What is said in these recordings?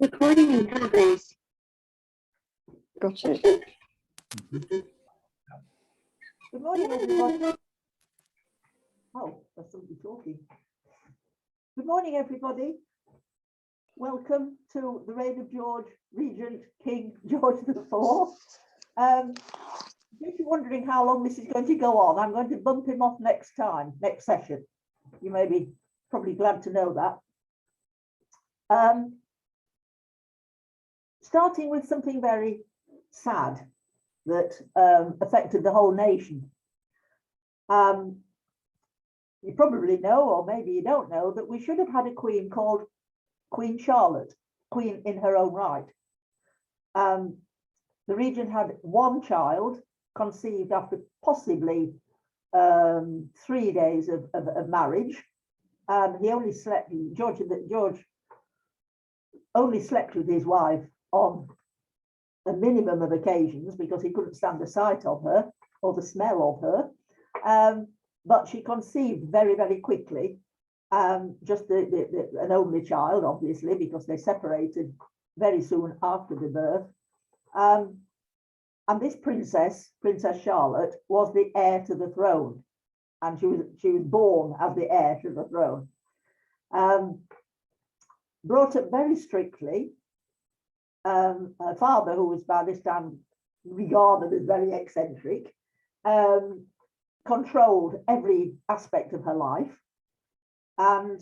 Recording in progress. Got it. Good morning, everybody. Oh, there's somebody talking. Good morning, everybody. Welcome to the reign of George, Regent King George IV. If you're wondering how long this is going to go on, I'm going to bump him off next session. You may be probably glad to know that. Starting with something very sad that affected the whole nation. You probably know, or maybe you don't know, that we should have had a queen called Queen Charlotte, queen in her own right. The regent had one child conceived after possibly 3 days of marriage. He only slept, George only slept with his wife on a minimum of occasions because he couldn't stand the sight of her or the smell of her. But she conceived very, very quickly, just an only child, obviously, because they separated very soon after the birth. And this Princess Charlotte, was the heir to the throne, and she was born as the heir to the throne. Brought up very strictly. Her father, who was by this time regarded as very eccentric, controlled every aspect of her life and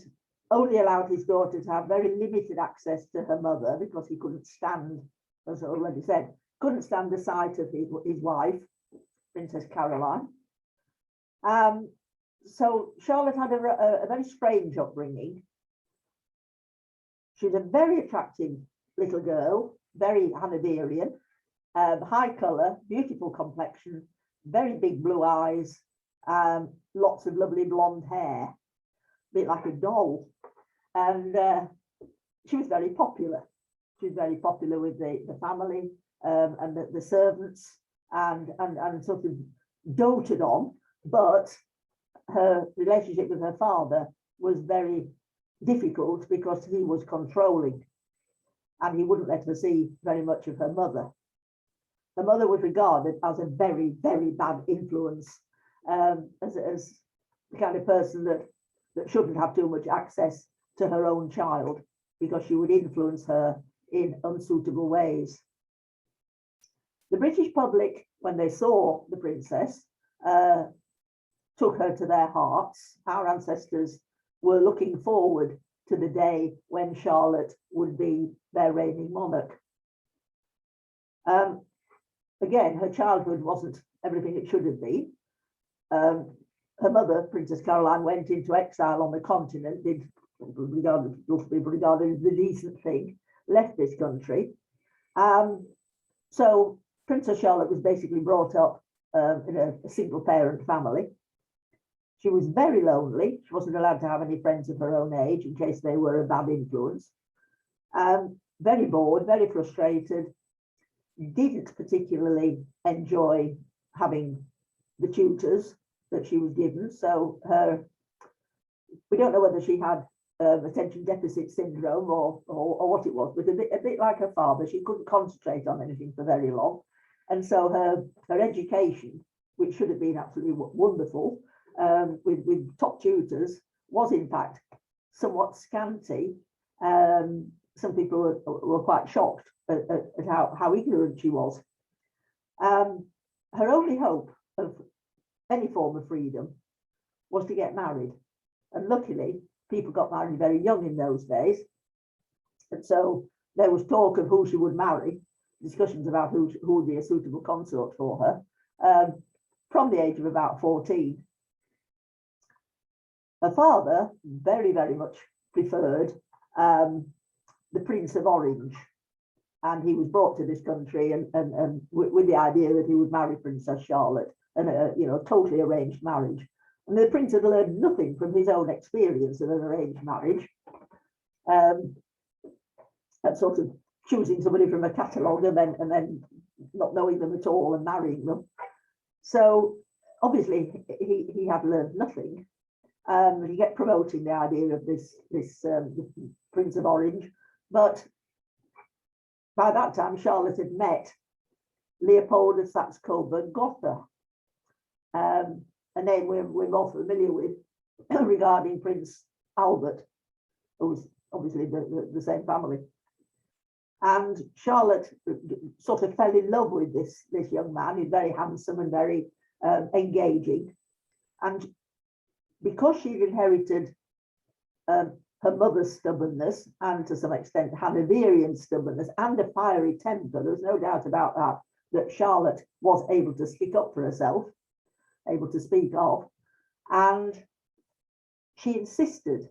only allowed his daughter to have very limited access to her mother because he couldn't stand, as I already said, couldn't stand the sight of his wife, Princess Caroline. So Charlotte had a very strange upbringing. She was a very attractive little girl, very Hanoverian, high colour, beautiful complexion, very big blue eyes, lots of lovely blonde hair, a bit like a doll. And she was very popular. She was very popular with the family and the servants, and sort of doted on, but her relationship with her father was very difficult because he was controlling and he wouldn't let her see very much of her mother. Her mother was regarded as a very, very bad influence, as the kind of person that shouldn't have too much access to her own child because she would influence her in unsuitable ways. The British public, when they saw the princess, took her to their hearts. Our ancestors were looking forward to the day when Charlotte would be their reigning monarch. Again, her childhood wasn't everything it should have been. Her mother, Princess Caroline, went into exile on the continent, did regarded as the decent thing, left this country. So Princess Charlotte was basically brought up in a single parent family. She was very lonely. She wasn't allowed to have any friends of her own age in case they were a bad influence. Very bored, very frustrated. Didn't particularly enjoy having the tutors that she was given. So we don't know whether she had attention deficit syndrome or what it was, but a bit like her father, she couldn't concentrate on anything for very long. And so her education, which should have been absolutely wonderful, with top tutors, was in fact somewhat scanty. Some people were quite shocked at how ignorant she was. Her only hope of any form of freedom was to get married. And luckily, people got married very young in those days. And so there was talk of who she would marry, discussions about who would be a suitable consort for her, from the age of about 14. Her father very, very much preferred the Prince of Orange, and he was brought to this country and with the idea that he would marry Princess Charlotte, and a totally arranged marriage. And the prince had learned nothing from his own experience of an arranged marriage, and sort of choosing somebody from a catalogue and then not knowing them at all and marrying them. So obviously he had learned nothing. He kept promoting the idea of this Prince of Orange, but by that time, Charlotte had met Leopold of Saxe-Coburg-Gotha, a name we're more familiar with regarding Prince Albert, who was obviously the same family. And Charlotte sort of fell in love with this young man. He's very handsome and very engaging. And because she'd inherited her mother's stubbornness and to some extent Hanoverian stubbornness and a fiery temper, there's no doubt about that, that Charlotte was able to stick up for herself, able to speak of, and she insisted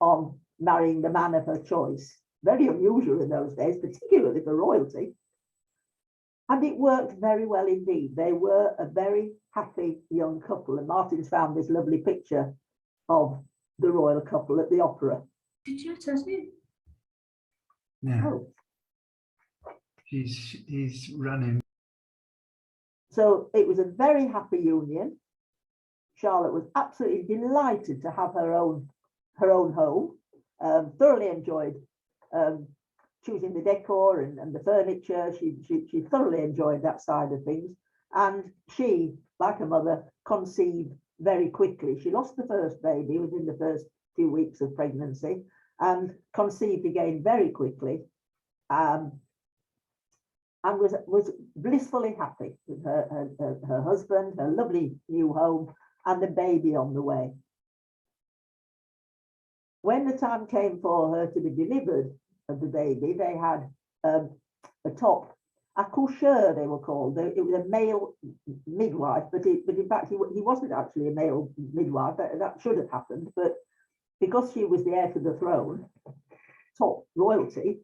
on marrying the man of her choice. Very unusual in those days, particularly for royalty. And it worked very well indeed. They were a very happy young couple. And Martin's found this lovely picture of the royal couple at the opera. Did you tell me? No, Oh. he's running. So it was a very happy union. Charlotte was absolutely delighted to have her own home, thoroughly enjoyed choosing the decor and the furniture. She thoroughly enjoyed that side of things. And she, like her mother, conceived very quickly. She lost the first baby within the first few weeks of pregnancy and conceived again very quickly, and was blissfully happy with her husband, her lovely new home, and the baby on the way. When the time came for her to be delivered of the baby, they had a top accoucheur, they were called. It was a male midwife, but in fact he wasn't actually a male midwife. That should have happened, but because she was the heir to the throne, top royalty,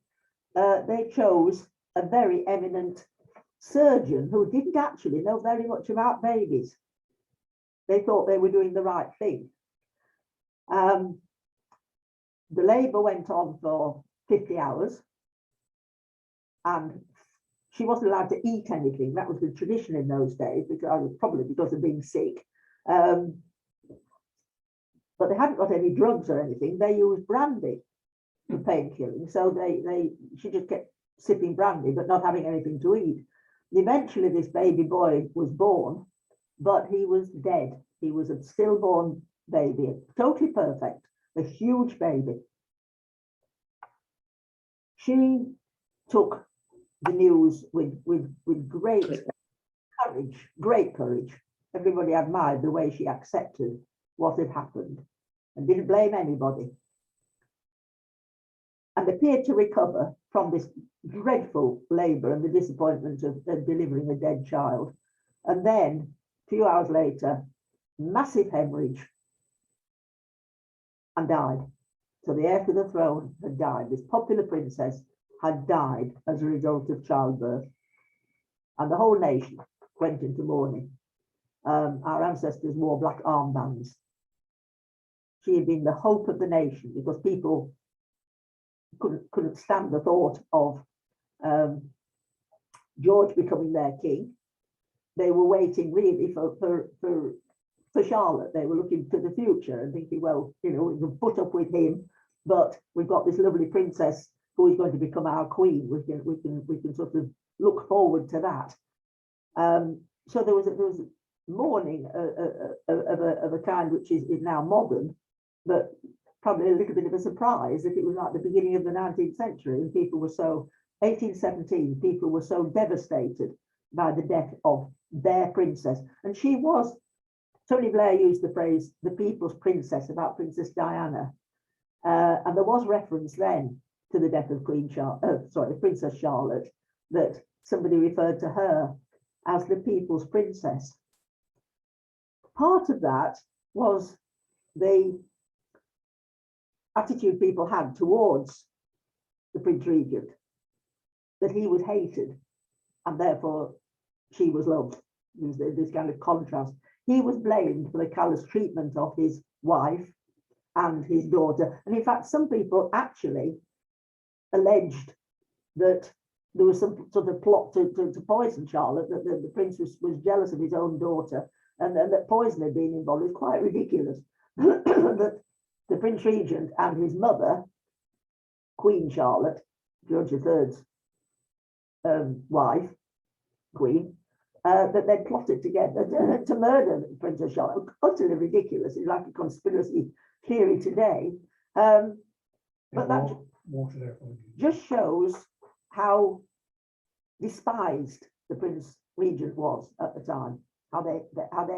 they chose a very eminent surgeon who didn't actually know very much about babies. They thought they were doing the right thing. The labour went on for 50 hours and she wasn't allowed to eat anything. That was the tradition in those days, probably because of being sick. But they hadn't got any drugs or anything. They used brandy for painkilling. So she just kept sipping brandy, but not having anything to eat. And eventually this baby boy was born, but he was dead. He was a stillborn baby, totally perfect, a huge baby. She took the news with great courage. Everybody admired the way she accepted what had happened and didn't blame anybody, and appeared to recover from this dreadful labour and the disappointment of delivering a dead child. And then, a few hours later, massive hemorrhage, and died. So the heir to the throne had died. This popular princess had died as a result of childbirth. And the whole nation went into mourning. Our ancestors wore black armbands. She had been the hope of the nation because people couldn't stand the thought of George becoming their king. They were waiting really for Charlotte. They were looking to the future and thinking, well, we can put up with him, but we've got this lovely princess who is going to become our queen. We can sort of look forward to that. So there was mourning of a kind which is now modern, but probably a little bit of a surprise that it was like the beginning of the 19th century, and 1817, people were so devastated by the death of their princess. And she was, Tony Blair used the phrase, the people's princess, about Princess Diana. And there was reference then to the death of Princess Charlotte, that somebody referred to her as the people's princess. Part of that was the attitude people had towards the Prince Regent, that he was hated and therefore she was loved. This kind of contrast. He was blamed for the callous treatment of his wife and his daughter. And in fact, some people actually alleged that there was some sort of plot to poison Charlotte, that the prince was jealous of his own daughter, and that poison had been involved. It was quite ridiculous. That the Prince Regent and his mother, Queen Charlotte, George III's wife, Queen, that they'd plotted together to murder Princess Charlotte. Utterly ridiculous. It's like a conspiracy theory today. But that just shows how despised the Prince Regent was at the time, how they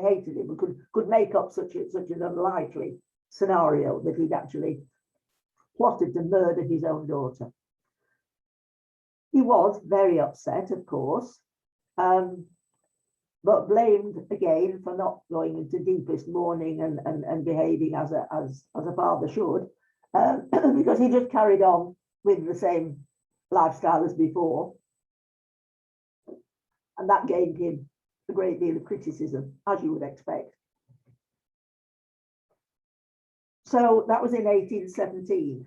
hated him and could make up such an unlikely scenario that he'd actually plotted to murder his own daughter. He was very upset, of course, but blamed again for not going into deepest mourning and behaving as a father should, because he just carried on with the same lifestyle as before. And that gained him a great deal of criticism, as you would expect. So that was in 1817.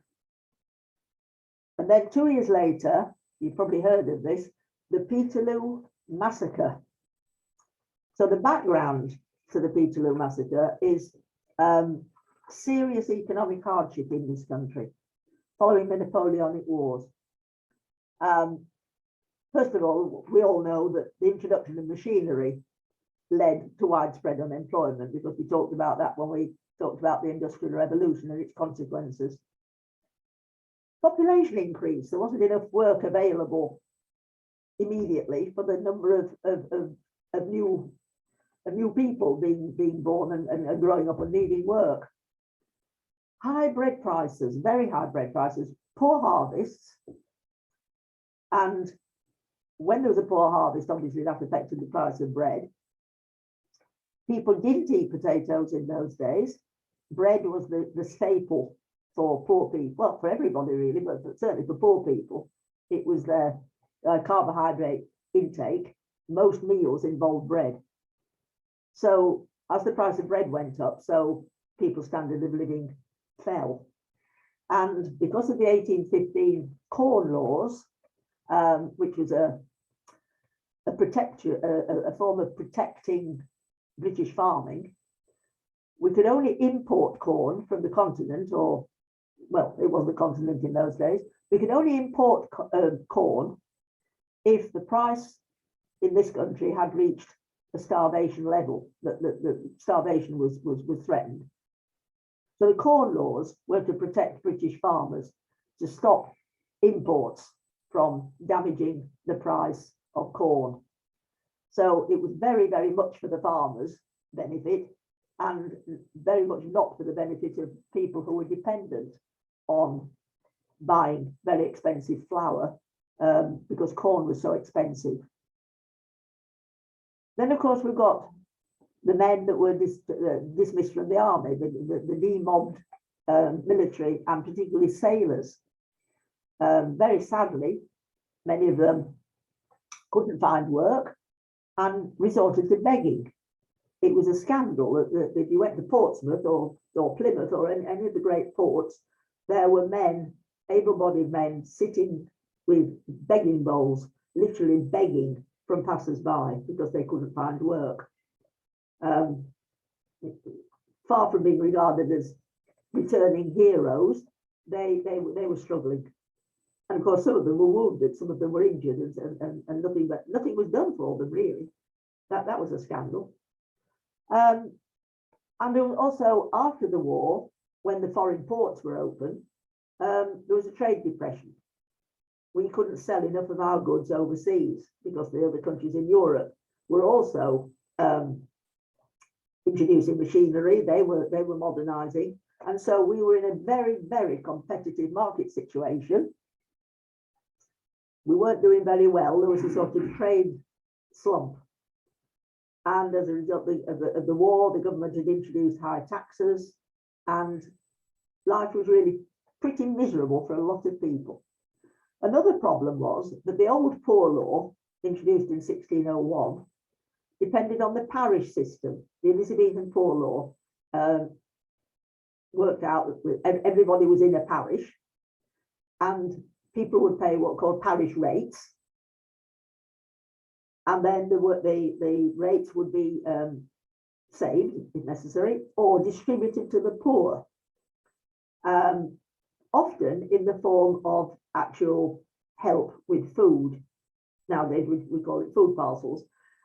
And then 2 years later, you've probably heard of this, the Peterloo Massacre. So the background to the Peterloo Massacre is serious economic hardship in this country following the Napoleonic Wars. First of all, we all know that the introduction of machinery led to widespread unemployment, because we talked about that when we talked about the Industrial Revolution and its consequences. Population increase, there wasn't enough work available immediately for the number of new people being born and growing up and needing work. High bread prices, very high bread prices, poor harvests, and when there was a poor harvest, obviously that affected the price of bread. People didn't eat potatoes in those days. Bread was the staple for poor people, well, for everybody really, but certainly for poor people. It was their carbohydrate intake. Most meals involved bread. So as the price of bread went up, so people's standard of living fell. And because of the 1815 Corn Laws, which was a form of protecting British farming, we could only import corn from the continent, or, well, it was the continent in those days. We could only import corn if the price in this country had reached a starvation level, that starvation was threatened. So the Corn Laws were to protect British farmers, to stop imports from damaging the price of corn. So it was very, very much for the farmers' benefit, and very much not for the benefit of people who were dependent on buying very expensive flour, because corn was so expensive. Then, of course, we've got the men that were dismissed from the army, the demobbed military, and particularly sailors. Very sadly, many of them couldn't find work and resorted to begging. It was a scandal that if you went to Portsmouth or Plymouth or any of the great ports, there were men, able-bodied men, sitting with begging bowls, literally begging from passers-by because they couldn't find work. Far from being regarded as returning heroes, they were struggling. And of course, some of them were wounded, some of them were injured, and nothing was done for them, really. That was a scandal. And also, after the war, when the foreign ports were open, there was a trade depression. We couldn't sell enough of our goods overseas because the other countries in Europe were also introducing machinery. They were modernizing, and so we were in a very, very competitive market situation. We weren't doing very well. There was a sort of trade slump, and as a result of the war, the government had introduced high taxes, and life was really pretty miserable for a lot of people. Another problem was that the old poor law, introduced in 1601, depended on the parish system. The Elizabethan poor law worked out that everybody was in a parish, and people would pay what were called parish rates, and then the rates would be saved, if necessary, or distributed to the poor, often in the form of actual help with food. nowadays we call it food parcels,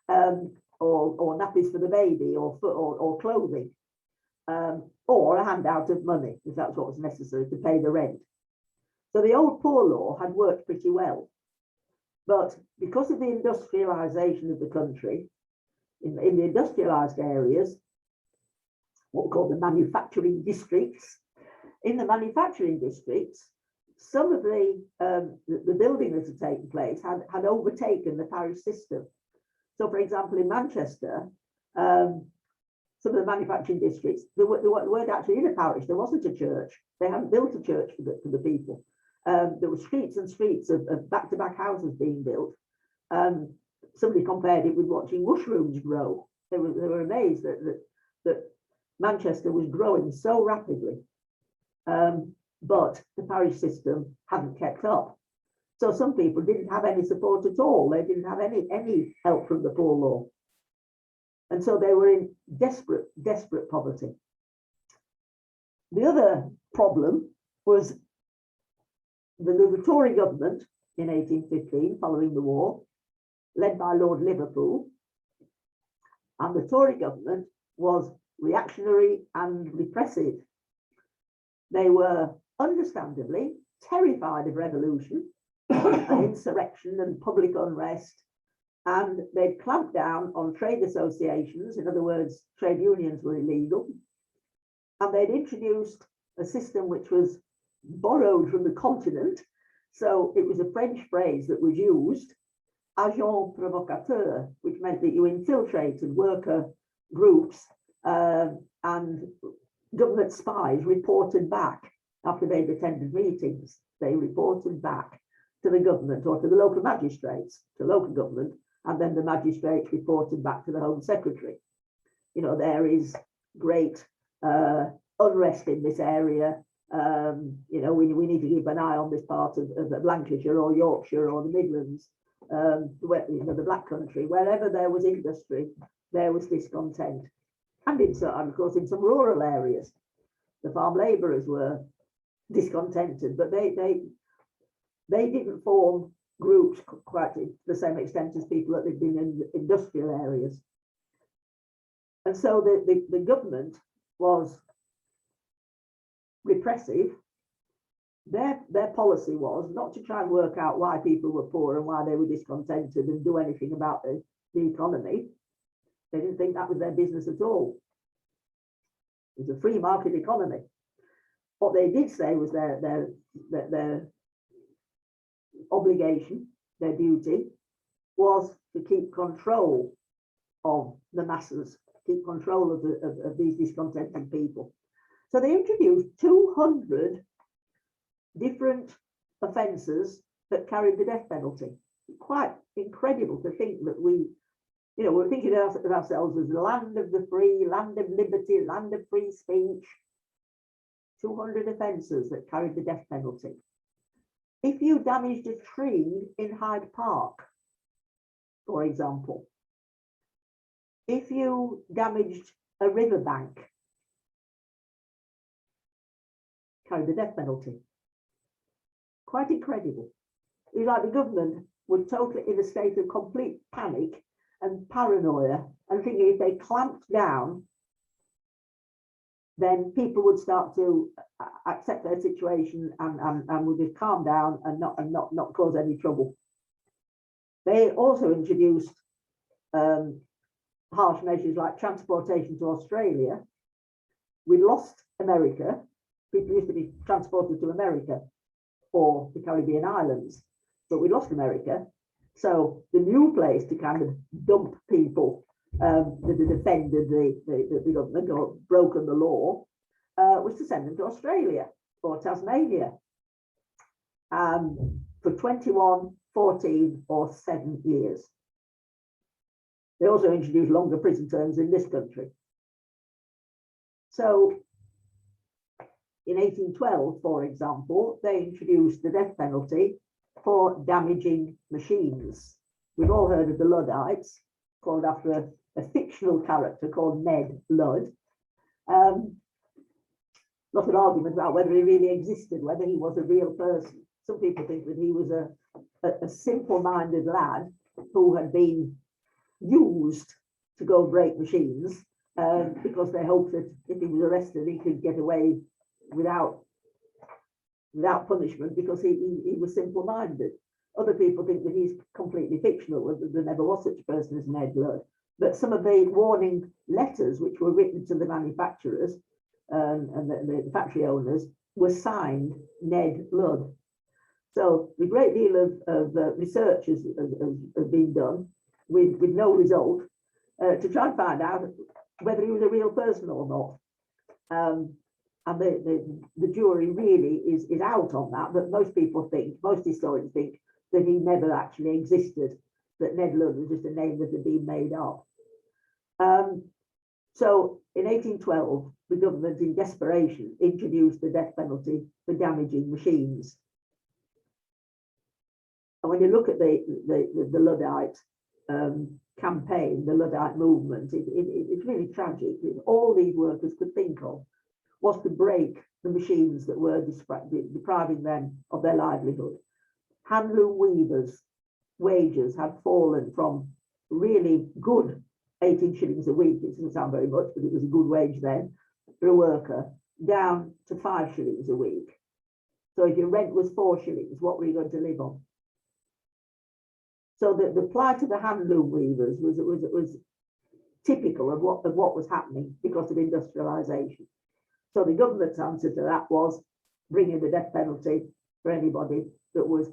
or nappies for the baby, or clothing, or a handout of money, if that's what was necessary to pay the rent. So the old poor law had worked pretty well. But because of the industrialisation of the country, in the industrialised areas, what we call the manufacturing districts, in the manufacturing districts, some of the building that had taken place had overtaken the parish system. So, for example, in Manchester, some of the manufacturing districts, they weren't actually in a parish. There wasn't a church. They hadn't built a church for the people. There were streets and streets of back-to-back houses being built. Somebody compared it with watching mushrooms grow. They were amazed that Manchester was growing so rapidly. But the parish system hadn't kept up. So some people didn't have any support at all. They didn't have any help from the poor law. And so they were in desperate poverty. The other problem was the Tory government in 1815, following the war, led by Lord Liverpool. And the Tory government was reactionary and repressive. They were understandably terrified of revolution and insurrection and public unrest, and they'd clamped down on trade associations. In other words, trade unions were illegal, and they'd introduced a system which was borrowed from the continent. So it was a French phrase that was used, agent provocateur, which meant that you infiltrated worker groups, and government spies reported back after they'd attended meetings. They reported back to the government or to the local magistrates, to local government, and then the magistrates reported back to the Home Secretary. You know, there is great unrest in this area. You know, we need to keep an eye on this part of Lancashire or Yorkshire or the Midlands, the Black Country. Wherever there was industry, there was discontent. And of course, in some rural areas, the farm labourers were discontented, but they didn't form groups quite to the same extent as people that lived in industrial areas. And so the government was repressive. Their policy was not to try and work out why people were poor and why they were discontented and do anything about the economy. They didn't think that was their business at all. It was a free market economy. What they did say was their obligation, their duty, was to keep control of the masses, keep control of these discontented people. So they introduced 200 different offences that carried the death penalty. Quite incredible to think that we're thinking of ourselves as the land of the free, land of liberty, land of free speech. 200 offences that carried the death penalty. If you damaged a tree in Hyde Park, for example, if you damaged a riverbank, carried the death penalty. Quite incredible. It was like the government were totally in a state of complete panic and paranoia, and thinking if they clamped down, then people would start to accept their situation and would just calm down and not cause any trouble. They also introduced harsh measures like transportation to Australia. We lost America. People used to be transported to America or the Caribbean islands, but we lost America. So the new place to kind of dump people that had offended the government or broken the law was to send them to Australia or Tasmania for 21, 14 or 7 years. They also introduced longer prison terms in this country. So in 1812, for example, they introduced the death penalty for damaging machines. We've all heard of the Luddites, called after a fictional character called Ned Ludd. Not an argument about whether he really existed, whether he was a real person. Some people think that he was a simple-minded lad who had been used to go break machines because they hoped that if he was arrested, he could get away without punishment because he was simple-minded. Other people think that he's completely fictional, that there never was such a person as Ned Ludd. But some of the warning letters which were written to the manufacturers and the factory owners were signed Ned Ludd. So a great deal of research has been done with no result to try and find out whether he was a real person or not. And the jury really is out on that, but most historians think that he never actually existed, that Ned Ludd was just a name that had been made up. So in 1812, the government, in desperation, introduced the death penalty for damaging machines. And when you look at the Luddite campaign, the Luddite movement, it's really tragic. All these workers could think of was to break the machines that were depriving them of their livelihood. Handloom weavers' wages had fallen from really good 18 shillings a week, it doesn't sound very much, but it was a good wage then for a worker, down to 5 shillings a week. So if your rent was 4 shillings, what were you going to live on? So the plight of the handloom weavers was typical of what was happening because of industrialisation. So the government's answer to that was bringing the death penalty for anybody that was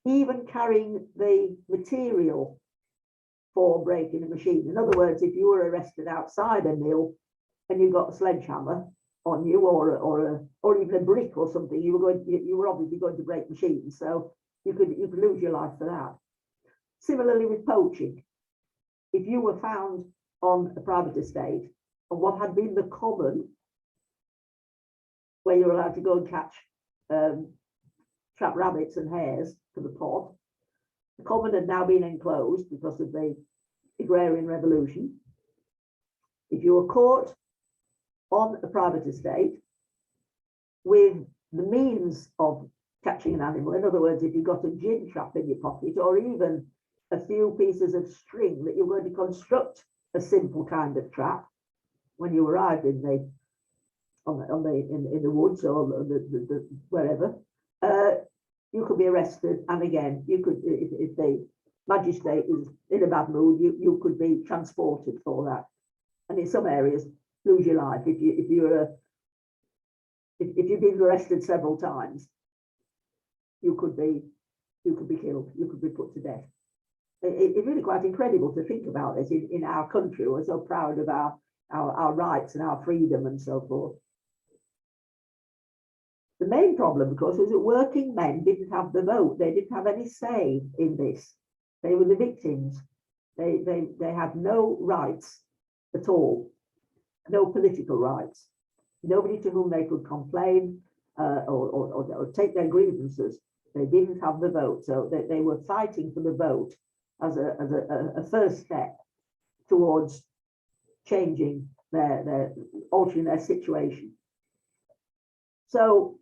even carrying the material for breaking a machine. In other words, if you were arrested outside a mill and you got a sledgehammer on you, or even a brick or something, you were obviously going to break machines, so you could lose your life for that. Similarly with poaching, if you were found on a private estate on what had been the common, where you're allowed to go and catch trap rabbits and hares for the pot, the common had now been enclosed because of the agrarian revolution. If you were caught on a private estate with the means of catching an animal, in other words, if you got a gin trap in your pocket or even a few pieces of string that you're going to construct a simple kind of trap when you arrived in the woods or the wherever, you could be arrested, and again, you could, if the magistrate was in a bad mood, you could be transported for that, and in some areas lose your life if you've been arrested several times. You could be killed. You could be put to death. It's really quite incredible to think about this in our country. We're so proud of our rights and our freedom and so forth. The main problem, of course, was that working men didn't have the vote. They didn't have any say in this. They were the victims. They had no rights at all, no political rights. Nobody to whom they could complain or take their grievances. They didn't have the vote, so they were fighting for the vote as a first step towards changing altering their situation. So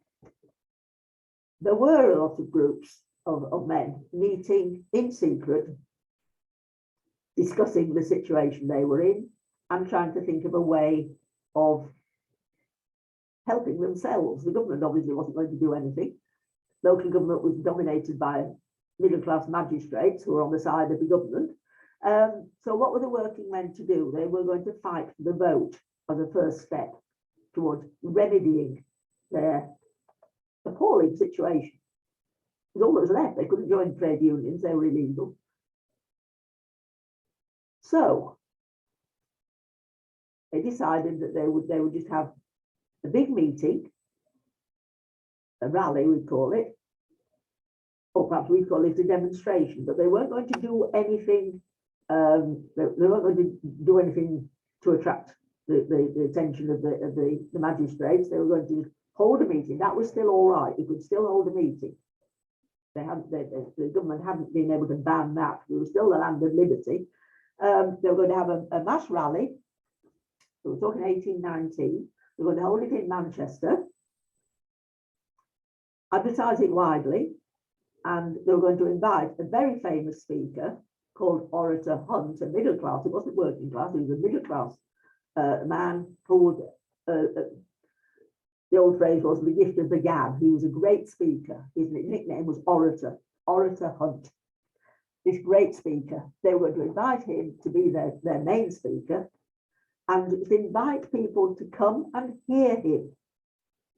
there were a lot of groups of men meeting in secret, discussing the situation they were in and trying to think of a way of helping themselves. The government obviously wasn't going to do anything. Local government was dominated by middle-class magistrates who were on the side of the government. So what were the working men to do? They were going to fight for the vote as a first step towards remedying their appalling situation. It was all that was left. They couldn't join trade unions, they were illegal. So they decided that they would just have a big meeting, a rally we'd call it, or perhaps we'd call it a demonstration, but they weren't going to do anything, they weren't going to do anything to attract the attention of the magistrates. They were going to hold a meeting. That was still all right. You could still hold a meeting. The government hadn't been able to ban that. It was still the land of liberty. They were going to have a mass rally. So we're talking 1819. They were going to hold it in Manchester, advertise it widely, and they were going to invite a very famous speaker called Orator Hunt, a middle class. It wasn't working class, he was a middle class man who the old phrase was the gift of the gab. He was a great speaker. His nickname was Orator Hunt. This great speaker, they were going to invite him to be their main speaker and to invite people to come and hear him,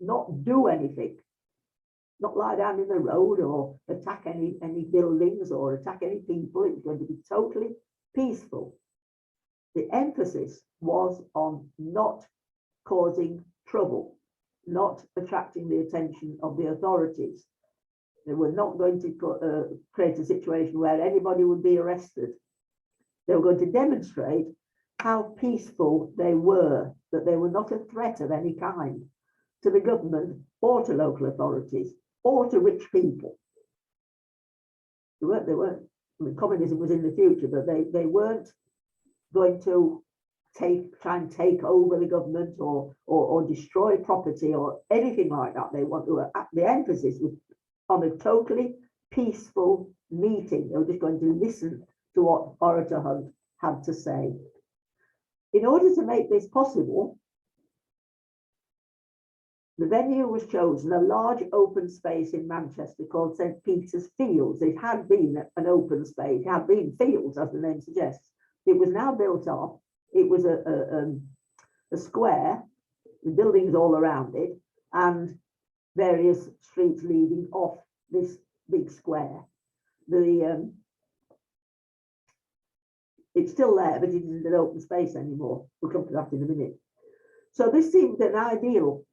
not do anything, not lie down in the road or attack any buildings or attack any people. It was going to be totally peaceful. The emphasis was on not causing trouble, not attracting the attention of the authorities. They were not going to create a situation where anybody would be arrested. They were going to demonstrate how peaceful they were, that they were not a threat of any kind to the government or to local authorities or to rich people. They weren't. I mean, communism was in the future, but they weren't going to try and take over the government or destroy property or anything like that. The emphasis was on a totally peaceful meeting. They were just going to listen to what Orator Hunt had to say. In order to make this possible, the venue was chosen, a large open space in Manchester called St. Peter's Fields. It had been an open space, it had been fields, as the name suggests. It was now built up. It was a square, with buildings all around it, and various streets leading off this big square. It's still there, but it isn't an open space anymore. We'll come to that in a minute. So this seemed an ideal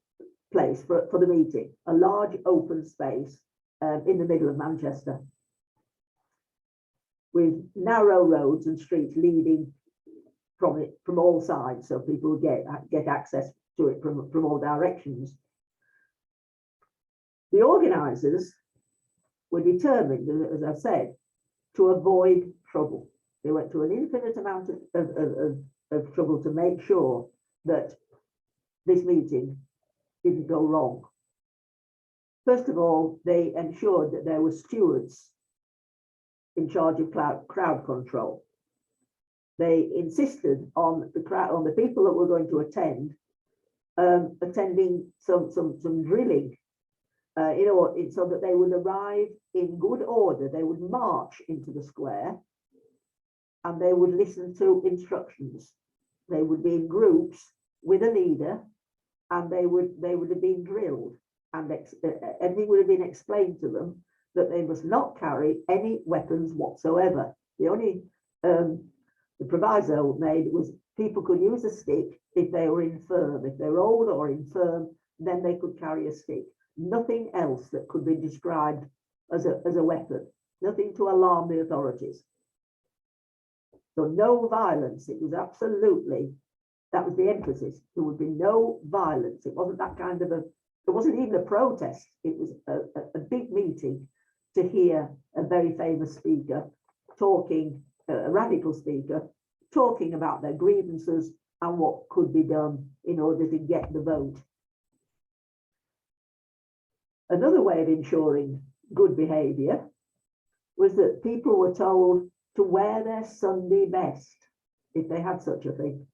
place for the meeting, a large open space in the middle of Manchester, with narrow roads and streets leading from it from all sides, so people would get access to it from all directions. The organisers were determined, as I've said, to avoid trouble. They went to an infinite amount of trouble to make sure that this meeting didn't go wrong. First of all, they ensured that there were stewards in charge of crowd control. They insisted on the people that were going to attend, attending some drilling, so that they would arrive in good order. They would march into the square, and they would listen to instructions. They would be in groups with a leader, and they would have been drilled, and everything would have been explained to them that they must not carry any weapons whatsoever. The only the proviso made was people could use a stick if they were infirm. If they were old or infirm, then they could carry a stick. Nothing else that could be described as a weapon. Nothing to alarm the authorities. So no violence. It was absolutely, that was the emphasis. There would be no violence. It wasn't that kind of it wasn't even a protest. It was a big meeting to hear a very famous speaker talking, a radical speaker, talking about their grievances and what could be done in order to get the vote. Another way of ensuring good behaviour was that people were told to wear their Sunday best, if they had such a thing,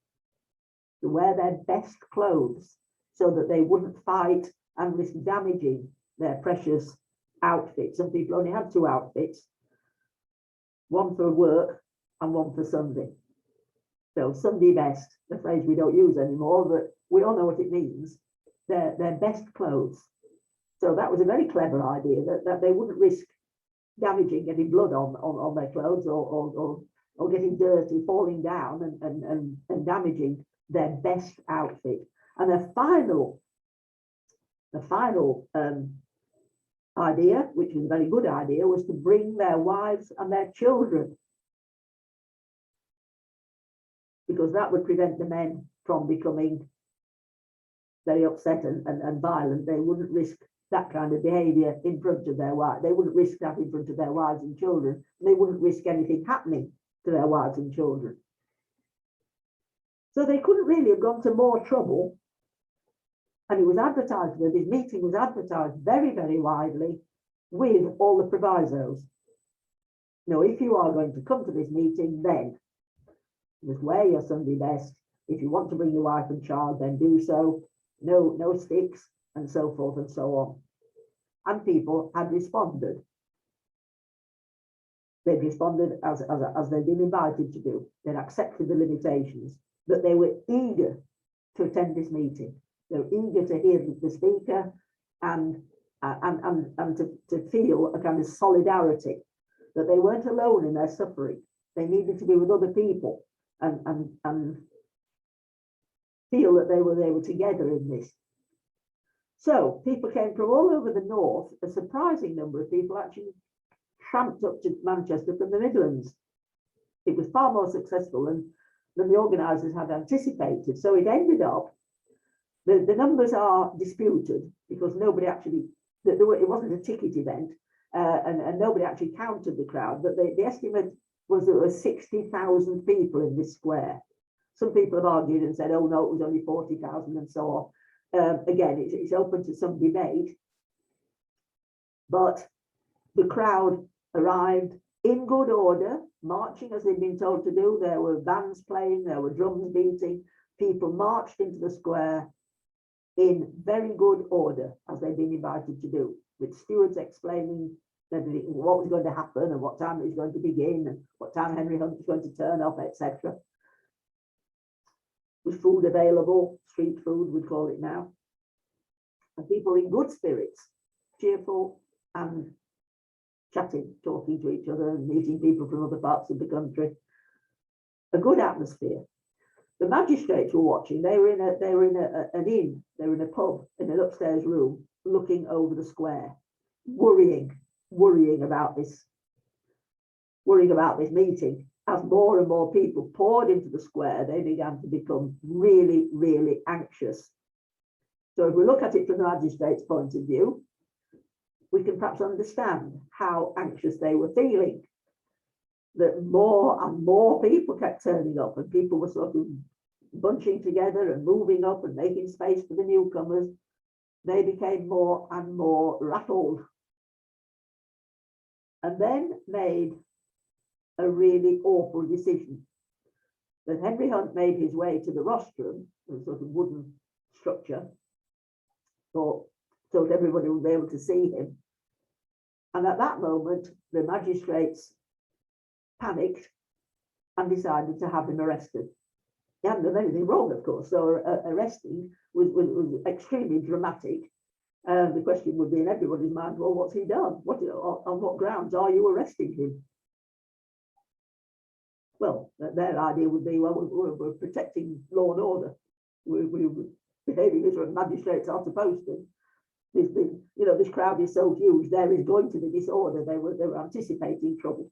to wear their best clothes so that they wouldn't fight and risk damaging their precious outfits. Some people only had two outfits, one for work and one for Sunday. So Sunday best, the phrase we don't use anymore, but we all know what it means. Their best clothes. So that was a very clever idea, that they wouldn't risk damaging, getting blood on their clothes or getting dirty, falling down and damaging their best outfit. And the final idea, which was a very good idea, was to bring their wives and their children, because that would prevent the men from becoming very upset and violent. They wouldn't risk that kind of behaviour in front of their wives. They wouldn't risk that in front of their wives and children. They wouldn't risk anything happening to their wives and children. So they couldn't really have gone to more trouble. And it was advertised, this meeting was advertised very, very widely with all the provisos. Now, if you are going to come to this meeting, then just wear your Sunday best. If you want to bring your wife and child, then do so. No sticks, and so forth and so on. And people had responded. They'd responded as they'd been invited to do. They'd accepted the limitations, but they were eager to attend this meeting. They were eager to hear the speaker and to feel a kind of solidarity, that they weren't alone in their suffering. They needed to be with other people and feel that they were together in this. So people came from all over the north. A surprising number of people actually tramped up to Manchester from the Midlands. It was far more successful than the organisers had anticipated. So it ended up, the numbers are disputed because nobody actually, it wasn't a ticket event, and nobody actually counted the crowd, but the estimate was that there were 60,000 people in this square. Some people have argued and said, oh no, it was only 40,000 and so on. Again, it's open to some debate, but the crowd arrived in good order, marching as they'd been told to do. There were bands playing, there were drums beating. People marched into the square in very good order, as they'd been invited to do, with stewards explaining what was going to happen and what time it was going to begin and what time Henry Hunt was going to turn up, etc. With food available, street food, we'd call it now. And people in good spirits, cheerful and chatting, talking to each other and meeting people from other parts of the country. A good atmosphere. The magistrates were watching. They were in an inn, they were in a pub, in an upstairs room, looking over the square, worrying about this meeting. As more and more people poured into the square, they began to become really, really anxious. So if we look at it from the magistrate's point of view, we can perhaps understand how anxious they were feeling. That more and more people kept turning up, and people were sort of bunching together and moving up and making space for the newcomers. They became more and more rattled, and then made a really awful decision. That Henry Hunt made his way to the rostrum, a sort of wooden structure, so that everybody would be able to see him. And at that moment, the magistrates panicked and decided to have him arrested. He hadn't done anything wrong, of course, so arresting was extremely dramatic. The question would be in everybody's mind, well, what's he done? On what grounds are you arresting him? Well, their idea would be, well, we're protecting law and order. We're behaving as magistrates are supposed to. This crowd is so huge, there is going to be disorder. They were anticipating trouble.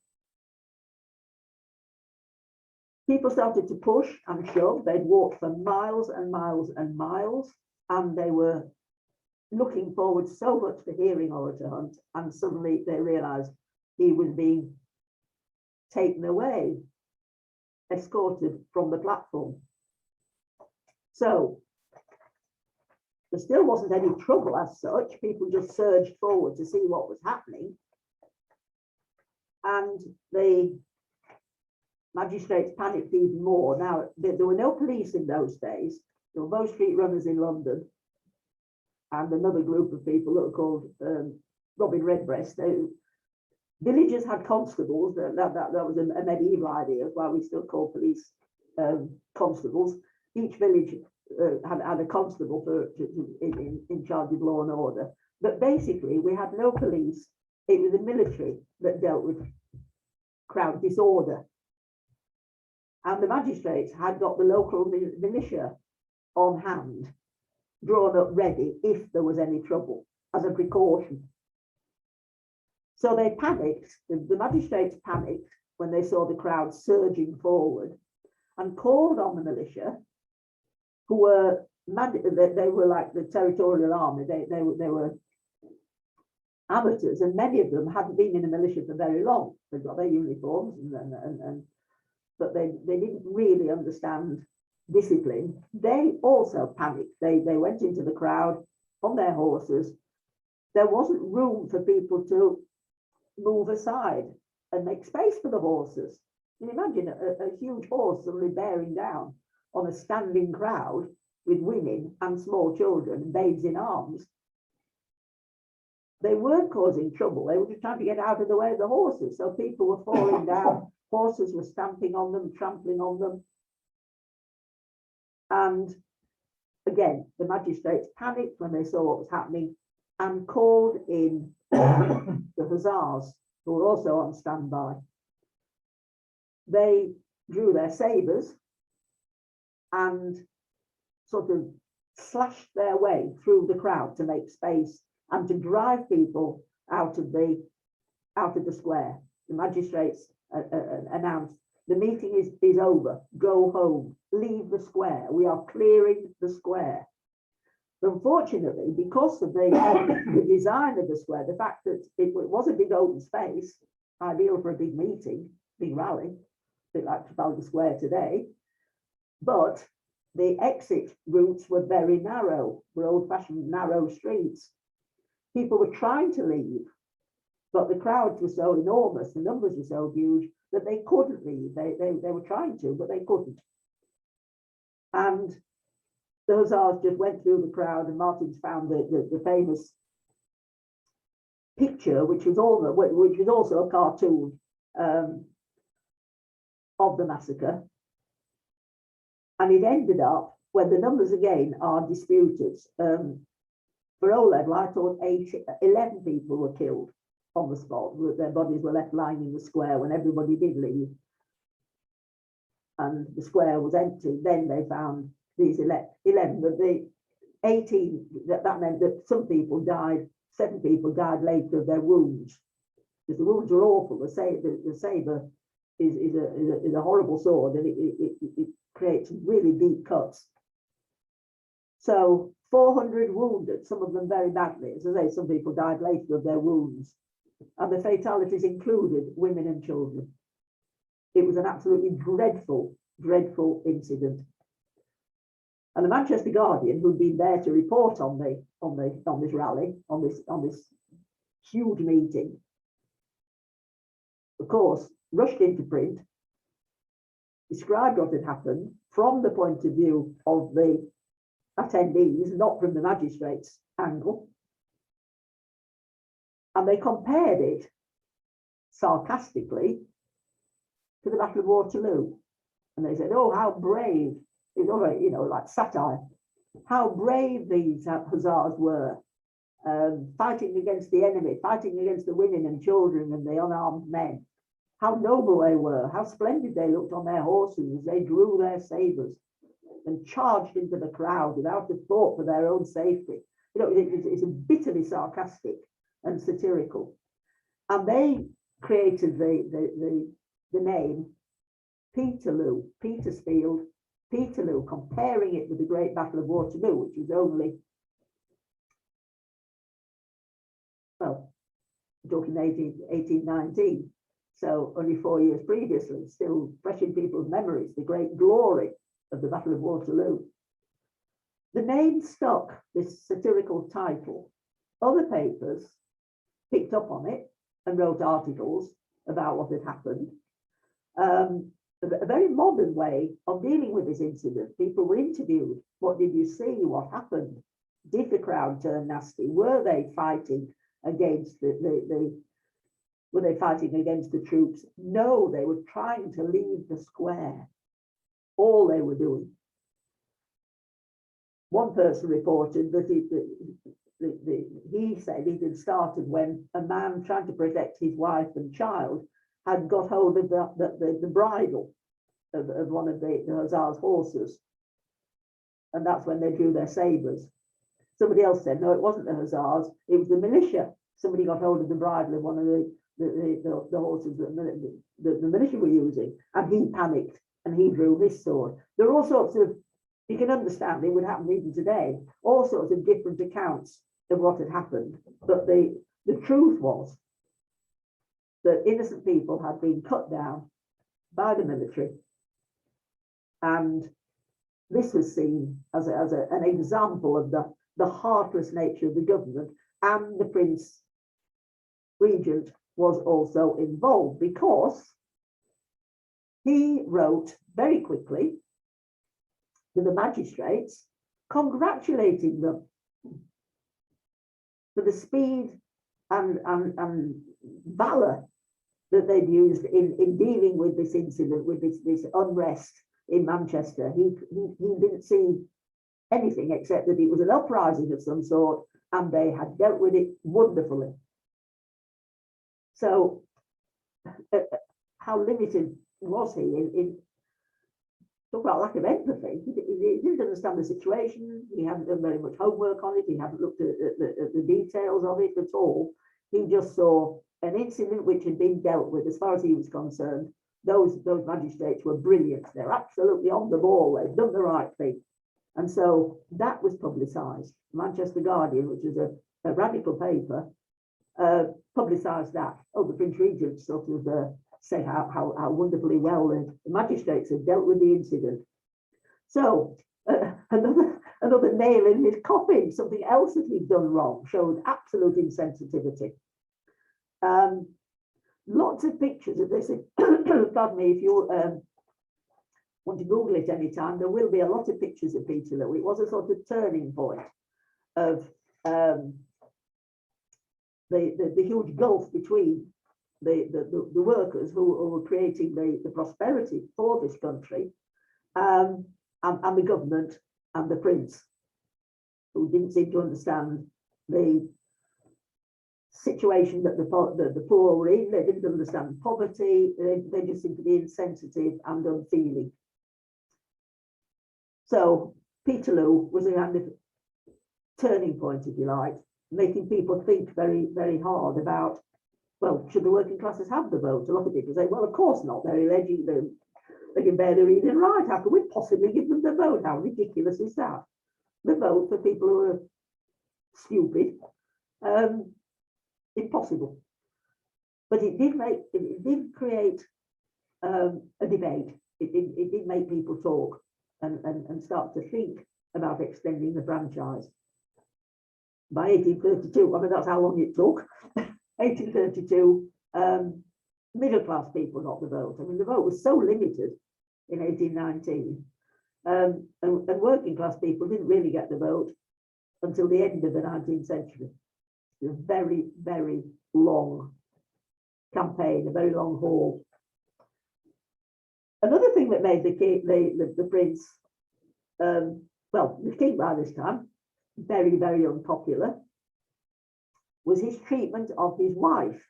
People started to push and shove. They'd walked for miles and miles and miles, and they were looking forward so much to hearing Orator Hunt, and suddenly they realized he was being taken away, escorted from the platform. So there still wasn't any trouble as such. People just surged forward to see what was happening. And the magistrates panicked even more. Now, there were no police in those days. There were Bow Street runners in London and another group of people that were called Robin Redbreast. Villagers had constables. That was a medieval idea, why we still call police constables. Each village had a constable in charge of law and order. But basically, we had no police. It was the military that dealt with crowd disorder. And the magistrates had got the local militia on hand, drawn up ready if there was any trouble as a precaution. So they panicked, the magistrates panicked when they saw the crowd surging forward and called on the militia, who were, they were like the territorial army, they were amateurs, and many of them hadn't been in the militia for very long. They've got their uniforms, but they didn't really understand discipline. They also panicked. They went into the crowd on their horses. there wasn't room for people to move aside and make space for the horses. You can imagine a huge horse suddenly bearing down on a standing crowd with women and small children and babes in arms. They weren't causing trouble. They were just trying to get out of the way of the horses. So people were falling down. Horses were stamping on them, trampling on them. And again, the magistrates panicked when they saw what was happening and called in the hussars, who were also on standby. They drew their sabres and sort of slashed their way through the crowd to make space and to drive people out of the square. The magistrates announced, the meeting is over, go home, leave the square, we are clearing the square. But unfortunately, because of the design of the square, the fact that it was a big open space, ideal for a big meeting, big rally, a bit like Trafalgar Square today, but the exit routes were very narrow, were old-fashioned narrow streets. People were trying to leave, but the crowds were so enormous, the numbers were so huge that they couldn't leave. They were trying to, but they couldn't. And the hussars just went through the crowd, and Martin's found the famous picture, which was also a cartoon of the massacre. And it ended up, when the numbers again are disputed, for O-level, I thought 11 people were killed on the spot. Their bodies were left lying in the square when everybody did leave. And the square was empty. Then they found these 11, but the 18, that meant that some people died, 7 people died later of their wounds. Because the wounds are awful. The sabre is a horrible sword, and it creates really deep cuts. So 400 wounded, some of them very badly. As I say, some people died later of their wounds. And the fatalities included women and children. It was an absolutely dreadful, dreadful incident. And the Manchester Guardian, who'd been there to report on this rally, on this huge meeting, of course, rushed into print, described what had happened from the point of view of the attendees, not from the magistrate's angle. And they compared it sarcastically to the Battle of Waterloo. And they said, oh, how brave, it's all right, you know, like satire, how brave these hussars were, fighting against the enemy, fighting against the women and children and the unarmed men. How noble they were, how splendid they looked on their horses as they drew their sabres and charged into the crowd without a thought for their own safety. You know, it's bitterly sarcastic and satirical. And they created the name Peterloo, Petersfield, Peterloo, comparing it with the Great Battle of Waterloo, which was only, well, talking 1819, so only 4 years previously, still fresh in people's memories, the great glory of the Battle of Waterloo. The name stuck, this satirical title. Other papers picked up on it and wrote articles about what had happened. A very modern way of dealing with this incident. People were interviewed. What did you see? What happened? Did the crowd turn nasty? Were they fighting against were they fighting against the troops? No, they were trying to leave the square. All they were doing. One person reported that he said it had started when a man trying to protect his wife and child had got hold of the bridle of one of the hussars' horses. And that's when they drew their sabres. Somebody else said, no, it wasn't the hussars, it was the militia. Somebody got hold of the bridle of one of the horses that the militia were using, and he panicked and he drew his sword. There are all sorts of, you can understand, it would happen even today, all sorts of different accounts of what had happened. But the truth was that innocent people had been cut down by the military, and this was seen as an example of the heartless nature of the government, and the Prince Regent was also involved, because he wrote very quickly to the magistrates, congratulating them for the speed and valour that they'd used in dealing with this incident, with this unrest in Manchester. He didn't see anything except that it was an uprising of some sort, and they had dealt with it wonderfully. So how limited was he in talk about lack of empathy? He didn't understand the situation. He hadn't done very much homework on it. He hadn't looked at the details of it at all. He just saw an incident which had been dealt with. As far as he was concerned, those magistrates were brilliant. They're absolutely on the ball. They've done the right thing. And so that was publicised. Manchester Guardian, which was a radical paper, publicised that. Oh, the Prince Regent sort of said how wonderfully well the magistrates had dealt with the incident. So another nail in his coffin, something else that he'd done wrong, showed absolute insensitivity. Lots of pictures of this. Pardon me, if you want to Google it anytime, there will be a lot of pictures of Peterloo. It was a sort of turning point of the huge gulf between the workers who were creating the prosperity for this country, and the government and the Prince, who didn't seem to understand the situation that the poor were in. They didn't understand poverty. They just seemed to be insensitive and unfeeling. So Peterloo was a kind of turning point, if you like, making people think very, very hard about, well, should the working classes have the vote? A lot of people say, well, of course not. They're illegitimate. They can barely read and write. How can we possibly give them the vote? How ridiculous is that? The vote for people who are stupid. Impossible. But it did create a debate. It did make people talk and start to think about extending the franchise. By 1832, I mean, that's how long it took. 1832, middle class people got the vote. I mean, the vote was so limited in 1819, and working class people didn't really get the vote until the end of the 19th century. It was a very, very long campaign, a very long haul. Another thing that made the Prince, well, the king by this time, very, very unpopular, was his treatment of his wife.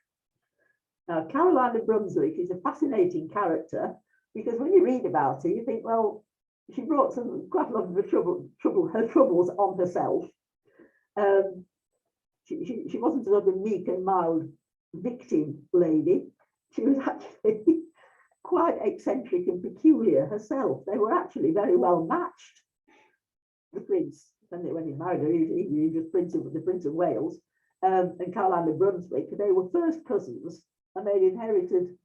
Now, Caroline of Brunswick is a fascinating character, because when you read about her, you think, well, she brought quite a lot of her troubles on herself. She wasn't a sort of meek and mild victim lady. She was actually quite eccentric and peculiar herself. They were actually very well matched. The Prince, when he married her, he was the Prince of Wales, and Caroline of Brunswick. They were first cousins, and they'd inherited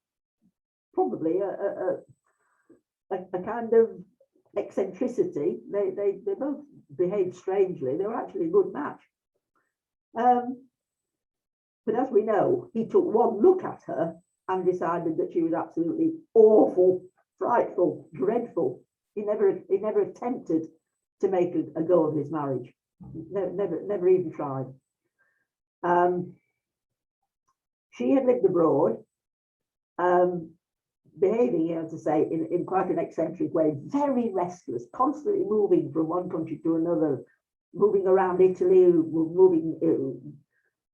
probably a kind of eccentricity. They both behaved strangely. They were actually a good match. But as we know, he took one look at her and decided that she was absolutely awful, frightful, dreadful. He never attempted to make a go of his marriage. Never even tried. She had lived abroad, behaving, you know, to say, in quite an eccentric way, very restless, constantly moving from one country to another, moving around Italy,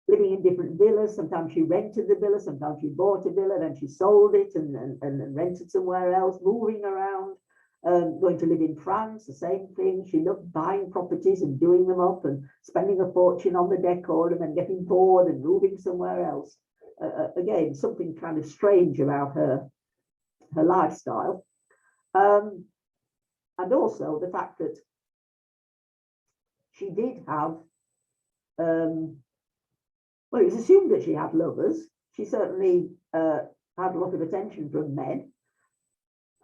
living in different villas. Sometimes she rented the villa, sometimes she bought a villa, then she sold it and rented somewhere else, moving around, going to live in France, the same thing. She loved buying properties and doing them up and spending a fortune on the decor and then getting bored and moving somewhere else. Again, something kind of strange about her lifestyle. And also the fact that she did have, well, it was assumed that she had lovers. She certainly had a lot of attention from men.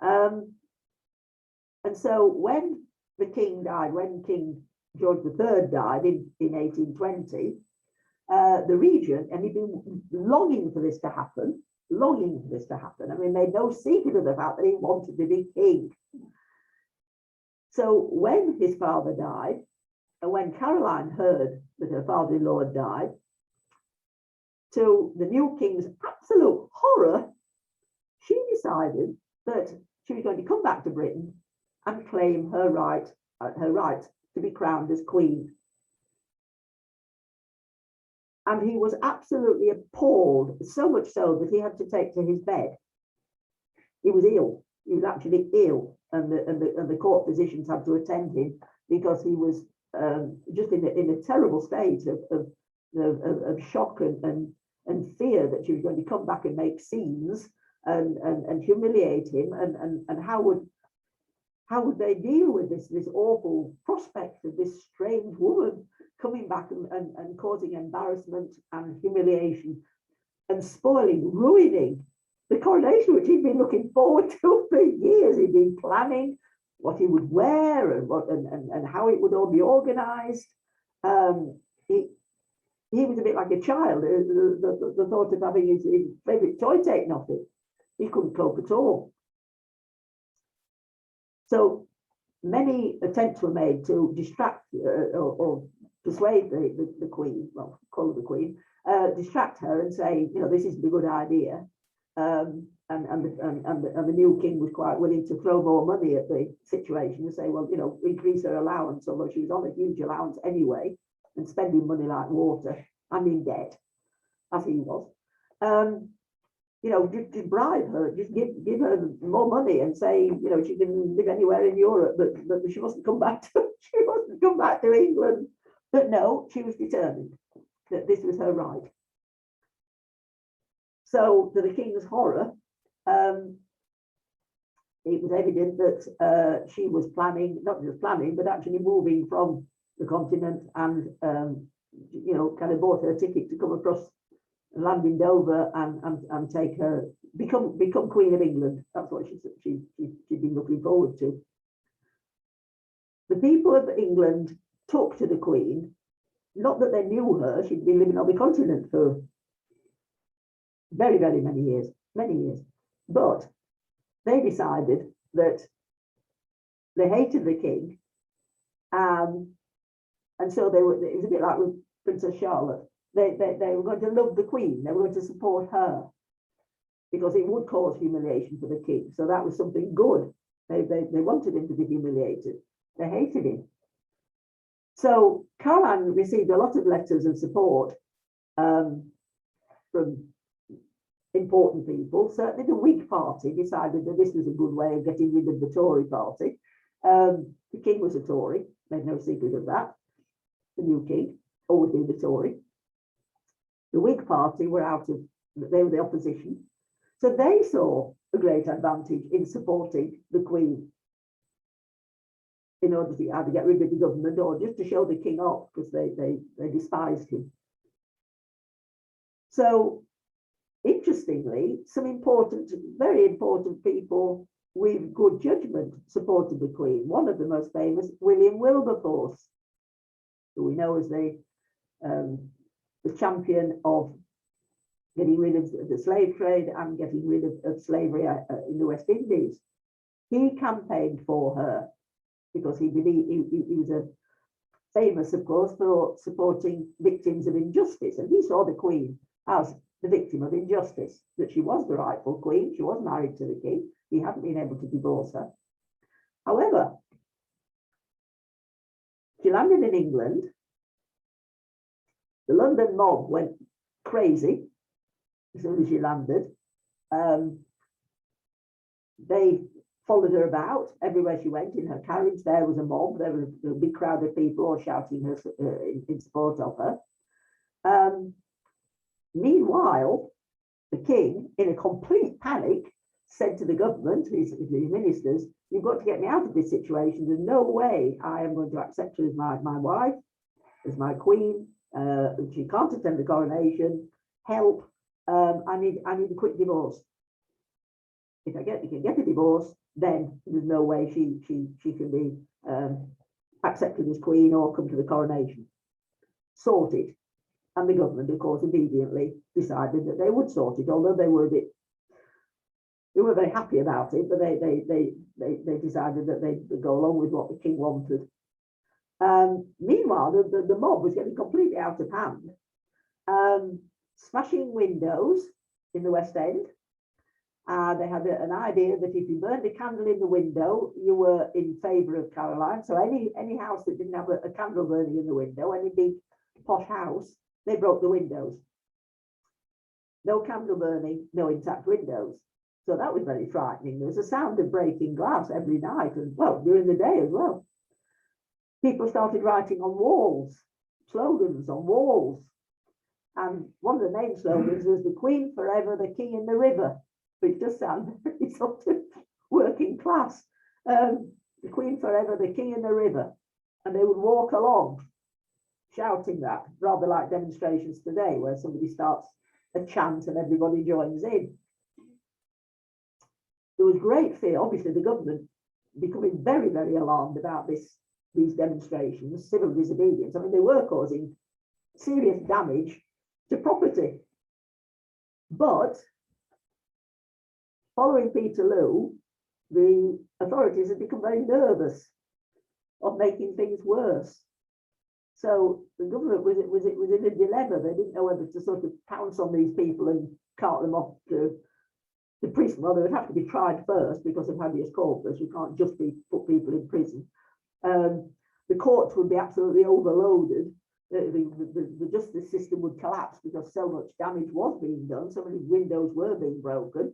And so when the king died, when King George III died in 1820, the region, and he'd been longing for this to happen, I mean, made no secret of the fact that he wanted to be king. So when his father died, and when Caroline heard that her father-in-law had died, to the new king's absolute horror, she decided that she was going to come back to Britain and claim her right to be crowned as queen. And he was absolutely appalled, so much so that he had to take to his bed. He was ill. He was actually ill, and the court physicians had to attend him because he was just in a terrible state of shock and fear that she was going to come back and make scenes and humiliate him, and how would they deal with this awful prospect of this strange woman coming back and causing embarrassment and humiliation and ruining the coronation, which he'd been looking forward to for years. He'd been planning what he would wear and how it would all be organized. He was a bit like a child. The thought of having his favorite toy taken off him, he couldn't cope at all. So many attempts were made to distract or persuade the queen, well, call her the queen, distract her and say, you know, this isn't a good idea. And the new king was quite willing to throw more money at the situation and say, well, you know, increase her allowance, although she was on a huge allowance anyway, and spending money like water and in debt, as he was. You know, just bribe her, just give her more money and say, you know, she can live anywhere in Europe, but she mustn't come back to England. But no, she was determined that this was her right. So, to the king's horror, it was evident that she was planning, not just planning, but actually moving from the continent, and you know, kind of bought her a ticket to come across, land in Dover, and take her, become Queen of England. That's what she'd been looking forward to. The people of England took to the Queen, not that they knew her. She'd been living on the continent for very, very many years, but they decided that they hated the king, and so it was a bit like with Princess Charlotte. They were going to love the Queen. They were going to support her because it would cause humiliation for the king. So that was something good. They wanted him to be humiliated. They hated him. So Caroline received a lot of letters of support from important people. Certainly the Whig party decided that this was a good way of getting rid of the Tory party. The king was a Tory, made no secret of that. The new king, always been the Tory. The Whig party they were the opposition. So they saw a great advantage in supporting the Queen in order to either get rid of the government or just to show the king off, because they despised him. So interestingly, some very important people with good judgment supported the Queen. One of the most famous, William Wilberforce, who we know as the champion of getting rid of the slave trade and getting rid of slavery in the West Indies. He campaigned for her because he believed he was a famous, of course, for supporting victims of injustice, and he saw the Queen as the victim of injustice, that she was the rightful queen, she was married to the king, he hadn't been able to divorce her. However, she landed in England. The London mob went crazy as soon as she landed. They followed her about everywhere she went. In her carriage, there was a mob. There was a big crowd of people all shouting her in support of her. Meanwhile, the king, in a complete panic, said to the government, his ministers, "You've got to get me out of this situation. There's no way I am going to accept her as my wife, as my queen. She can't attend the coronation. Help! I need a quick divorce. If I can get a divorce, then there's no way she can be accepted as queen or come to the coronation." Sorted. And the government, of course, immediately decided that they would sort it, although they were very happy about it, but they decided that they'd go along with what the king wanted. Meanwhile, the mob was getting completely out of hand, smashing windows in the West End. They had an idea that if you burned a candle in the window, you were in favour of Caroline. So any house that didn't have a candle burning in the window, any big posh house, they broke the windows. No candle burning, no intact windows. So that was very frightening. There was a sound of breaking glass every night, and well, during the day as well. People started writing on walls, slogans on walls. And one of the main slogans was "The Queen forever, the King in the river," which does sound very sort of working class. The Queen forever, the King in the river. And they would walk along shouting that, rather like demonstrations today, where somebody starts a chant and everybody joins in. There was great fear, obviously the government becoming very, very alarmed about these demonstrations, civil disobedience. I mean, they were causing serious damage to property. But following Peterloo, the authorities had become very nervous of making things worse. So the government was in a dilemma. They didn't know whether to sort of pounce on these people and cart them off to the prison. Well, they would have to be tried first because of habeas corpus. You can't just put people in prison. The courts would be absolutely overloaded. The justice system would collapse because so much damage was being done. So many windows were being broken.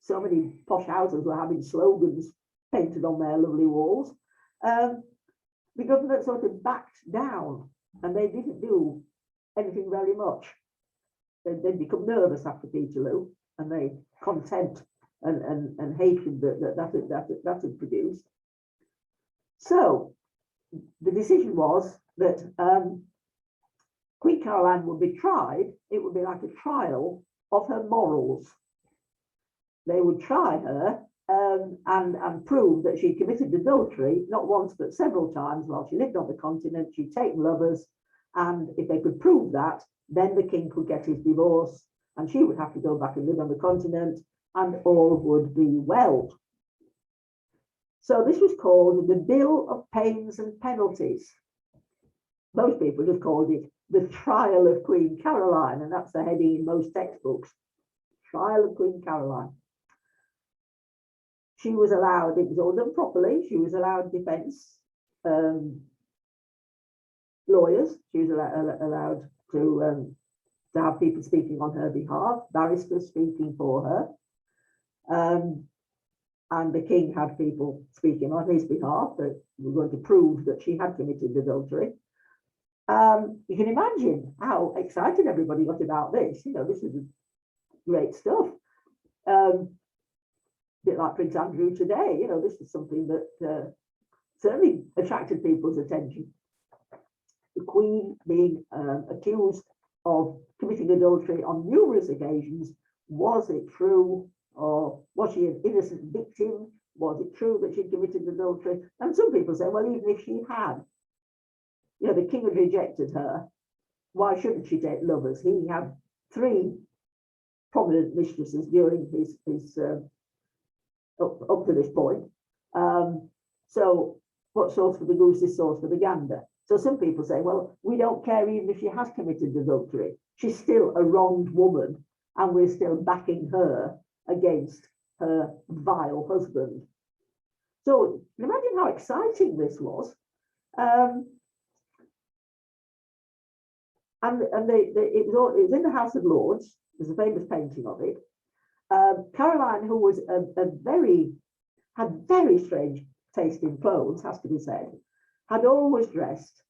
So many posh houses were having slogans painted on their lovely walls. The government sort of backed down and they didn't do anything very much. They'd become nervous after Peterloo, and they contempt and hatred that had produced. So the decision was that Queen Caroline would be tried. It would be like a trial of her morals. They would try her and prove that she committed adultery, not once, but several times while she lived on the continent. She'd taken lovers, and if they could prove that, then the king could get his divorce, and she would have to go back and live on the continent, and all would be well. So this was called the Bill of Pains and Penalties. Most people just called it the Trial of Queen Caroline, and that's the heading in most textbooks. Trial of Queen Caroline. She was allowed, it was all done properly, she was allowed defence lawyers, she was allowed to have people speaking on her behalf, barristers speaking for her, and the king had people speaking on his behalf that were going to prove that she had committed adultery. You can imagine how excited everybody got about this. You know, this is great stuff. A bit like Prince Andrew today, you know, this is something that certainly attracted people's attention. The Queen being accused of committing adultery on numerous occasions. Was it true, or was she an innocent victim? Was it true that she committed adultery? And some people say, well, even if she had, you know, the king had rejected her, why shouldn't she take lovers? He had 3 prominent mistresses during his up to this point. So what sauce for the goose is sauce for the gander. So some people say, well, we don't care even if she has committed adultery. She's still a wronged woman, and we're still backing her against her vile husband. So imagine how exciting this was. And it was in the House of Lords. There's a famous painting of it. Caroline, who was had very strange taste in clothes, has to be said, had always dressed,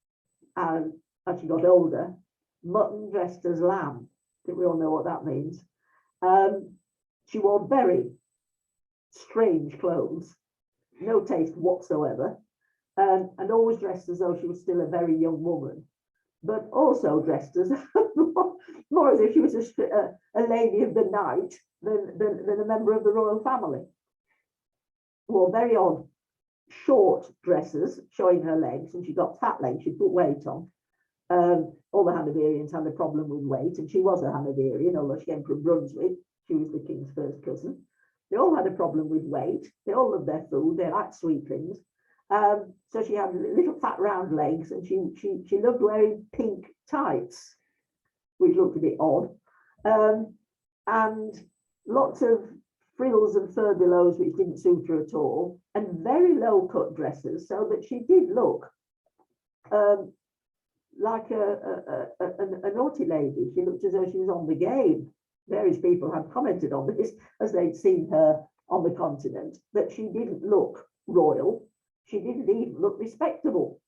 and as she got older, mutton dressed as lamb. I think we all know what that means. She wore very strange clothes, no taste whatsoever, and always dressed as though she was still a very young woman, but also dressed as more as if she was a lady of the night than a member of the royal family. Wore very odd short dresses showing her legs, and she got fat legs, she put weight on. All the Hanoverians had a problem with weight, and she was a Hanoverian, although she came from Brunswick. She was the king's first cousin. They all had a problem with weight. They all loved their food. They liked sweet things. So she had little fat round legs, and she loved wearing pink tights, which looked a bit odd, and lots of frills and furbelows which didn't suit her at all, and very low cut dresses, so that she did look like a naughty lady. She looked as though she was on the game. Various people had commented on this as they'd seen her on the continent, that she didn't look royal. She didn't even look respectable.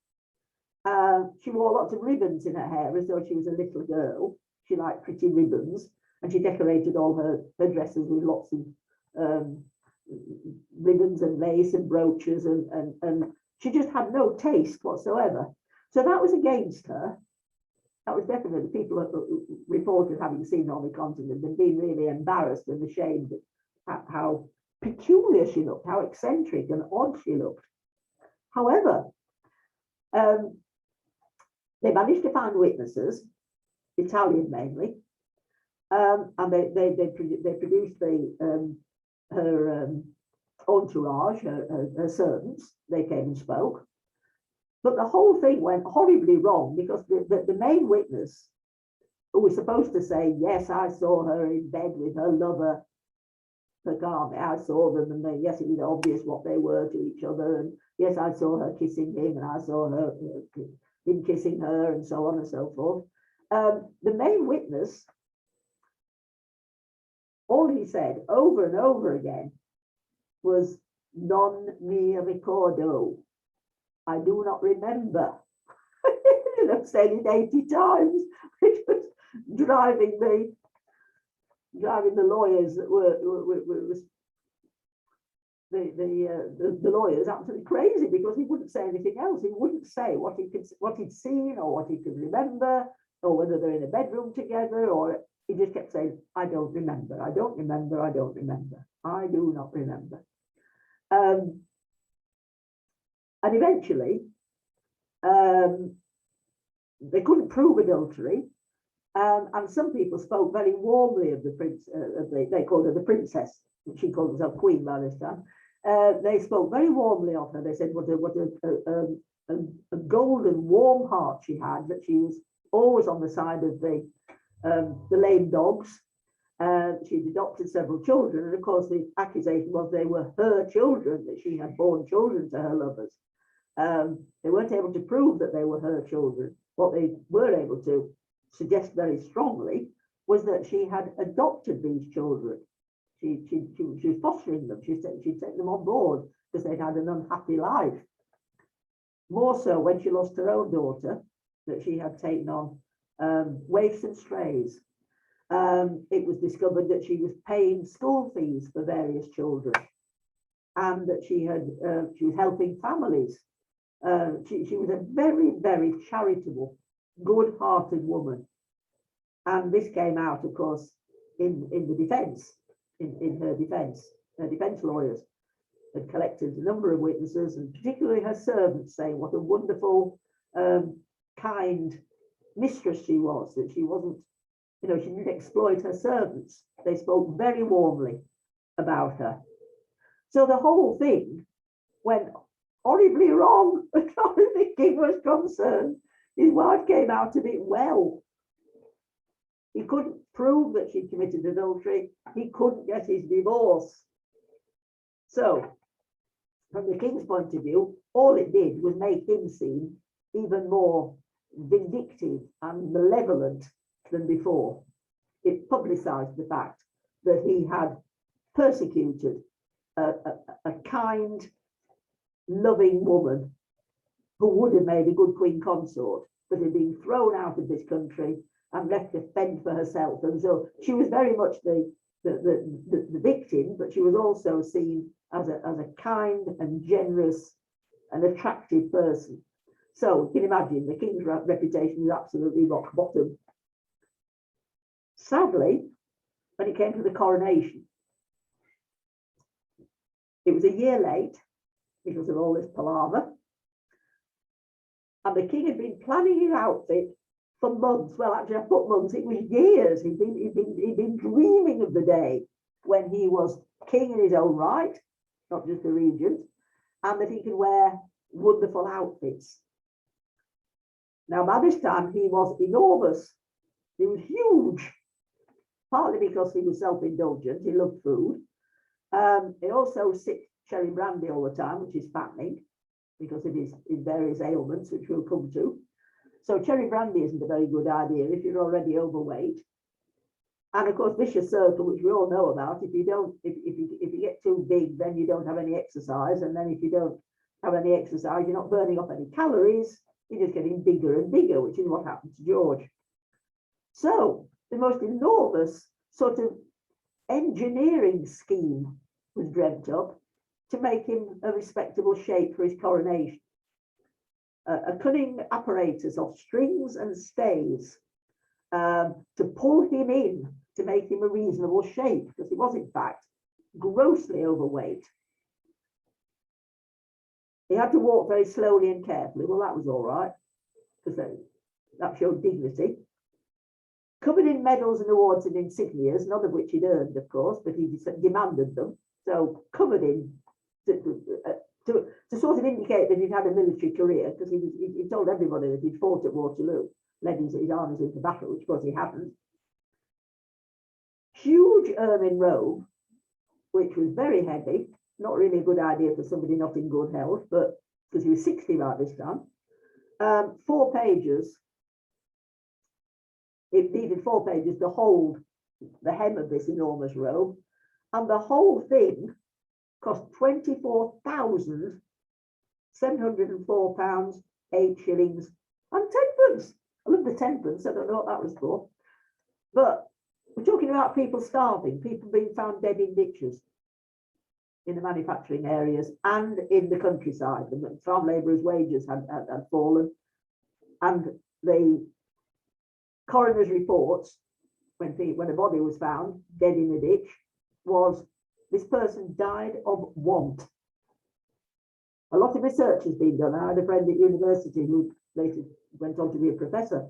She wore lots of ribbons in her hair as though she was a little girl. She liked pretty ribbons, and she decorated all her dresses with lots of ribbons and lace and brooches, and she just had no taste whatsoever. So that was against her. That was definitely people reported having seen her on the continent and being really embarrassed and ashamed at how peculiar she looked, how eccentric and odd she looked. However, they managed to find witnesses, Italian mainly, and they produced her entourage, her servants. They came and spoke. But the whole thing went horribly wrong, because the main witness, who was supposed to say, yes, I saw her in bed with her lover, I saw them, and yes, it was obvious what they were to each other, and yes, I saw her kissing him, and I saw her him kissing her, and so on and so forth. The main witness, all he said over and over again was non mi ricordo. I do not remember. I've said it 80 times, which was driving the lawyers that were the lawyers absolutely crazy, because he wouldn't say anything else. He wouldn't say what he'd seen or what he could remember, or whether they're in a bedroom together, or he just kept saying, I don't remember, I don't remember, I don't remember, I do not remember. And eventually, they couldn't prove adultery, and some people spoke very warmly of the prince. They called her the princess. She called herself queen by this time. They spoke very warmly of her. They said what a golden, warm heart she had. That she was always on the side of the lame dogs. She'd adopted several children, and of course the accusation was they were her children, that she had born children to her lovers. They weren't able to prove that they were her children. What they were able to suggest very strongly was that she had adopted these children. She was fostering them. She'd taken them on board because they'd had an unhappy life. More so when she lost her own daughter, that she had taken on waifs and strays. It was discovered that she was paying school fees for various children, and that she was helping families. She was a very, very charitable, good-hearted woman. And this came out, of course, in the defence, in her defence. Her defence lawyers had collected a number of witnesses, and particularly her servants, saying what a wonderful, kind mistress she was, that she wasn't, she didn't exploit her servants. They spoke very warmly about her. So the whole thing went horribly wrong as far as the king was concerned. His wife came out of it well. He couldn't prove that she committed adultery. He couldn't get his divorce. So, from the king's point of view, all it did was make him seem even more vindictive and malevolent than before. It publicised the fact that he had persecuted a kind, loving woman who would have made a good queen consort, but had been thrown out of this country and left to fend for herself. And so she was very much the victim, but she was also seen as a kind and generous and attractive person. So you can imagine the king's reputation was absolutely rock bottom. Sadly, when it came to the coronation, it was a year late because of all this palaver. And the king had been planning his outfit for months. Well, actually, I put months, it was years. He'd been dreaming of the day when he was king in his own right, not just the regent, and that he could wear wonderful outfits. Now, by this time, he was enormous. He was huge, partly because he was self-indulgent. He loved food. He also sipped cherry brandy all the time, which is fattening because of his various ailments, which we'll come to. So cherry brandy isn't a very good idea if you're already overweight. And of course, vicious circle, which we all know about. If you get too big, then you don't have any exercise, and then if you don't have any exercise, you're not burning off any calories. You're just getting bigger and bigger, which is what happened to George. So the most enormous sort of engineering scheme was dreamt up to make him a respectable shape for his coronation. A cunning apparatus of strings and stays to pull him in, to make him a reasonable shape, because he was in fact grossly overweight. He had to walk very slowly and carefully. Well, that was all right, because that showed dignity. Covered in medals and awards and insignias, none of which he'd earned, of course, but he demanded them. So covered in to sort of indicate that he'd had a military career, because he told everybody that he'd fought at Waterloo, led his armies into battle, which of course he hadn't. Huge ermine robe, which was very heavy, not really a good idea for somebody not in good health, but because he was 60 by this time. 4 pages. It needed 4 pages to hold the hem of this enormous robe, and the whole thing cost £24,704, 8 shillings and 10pence. I love the 10pence. I don't know what that was for, but we're talking about people starving, people being found dead in ditches in the manufacturing areas and in the countryside. The farm labourers' wages had fallen, and the coroner's reports, when a body was found dead in a ditch, was this person died of want. A lot of research has been done. I had a friend at university who later went on to be a professor,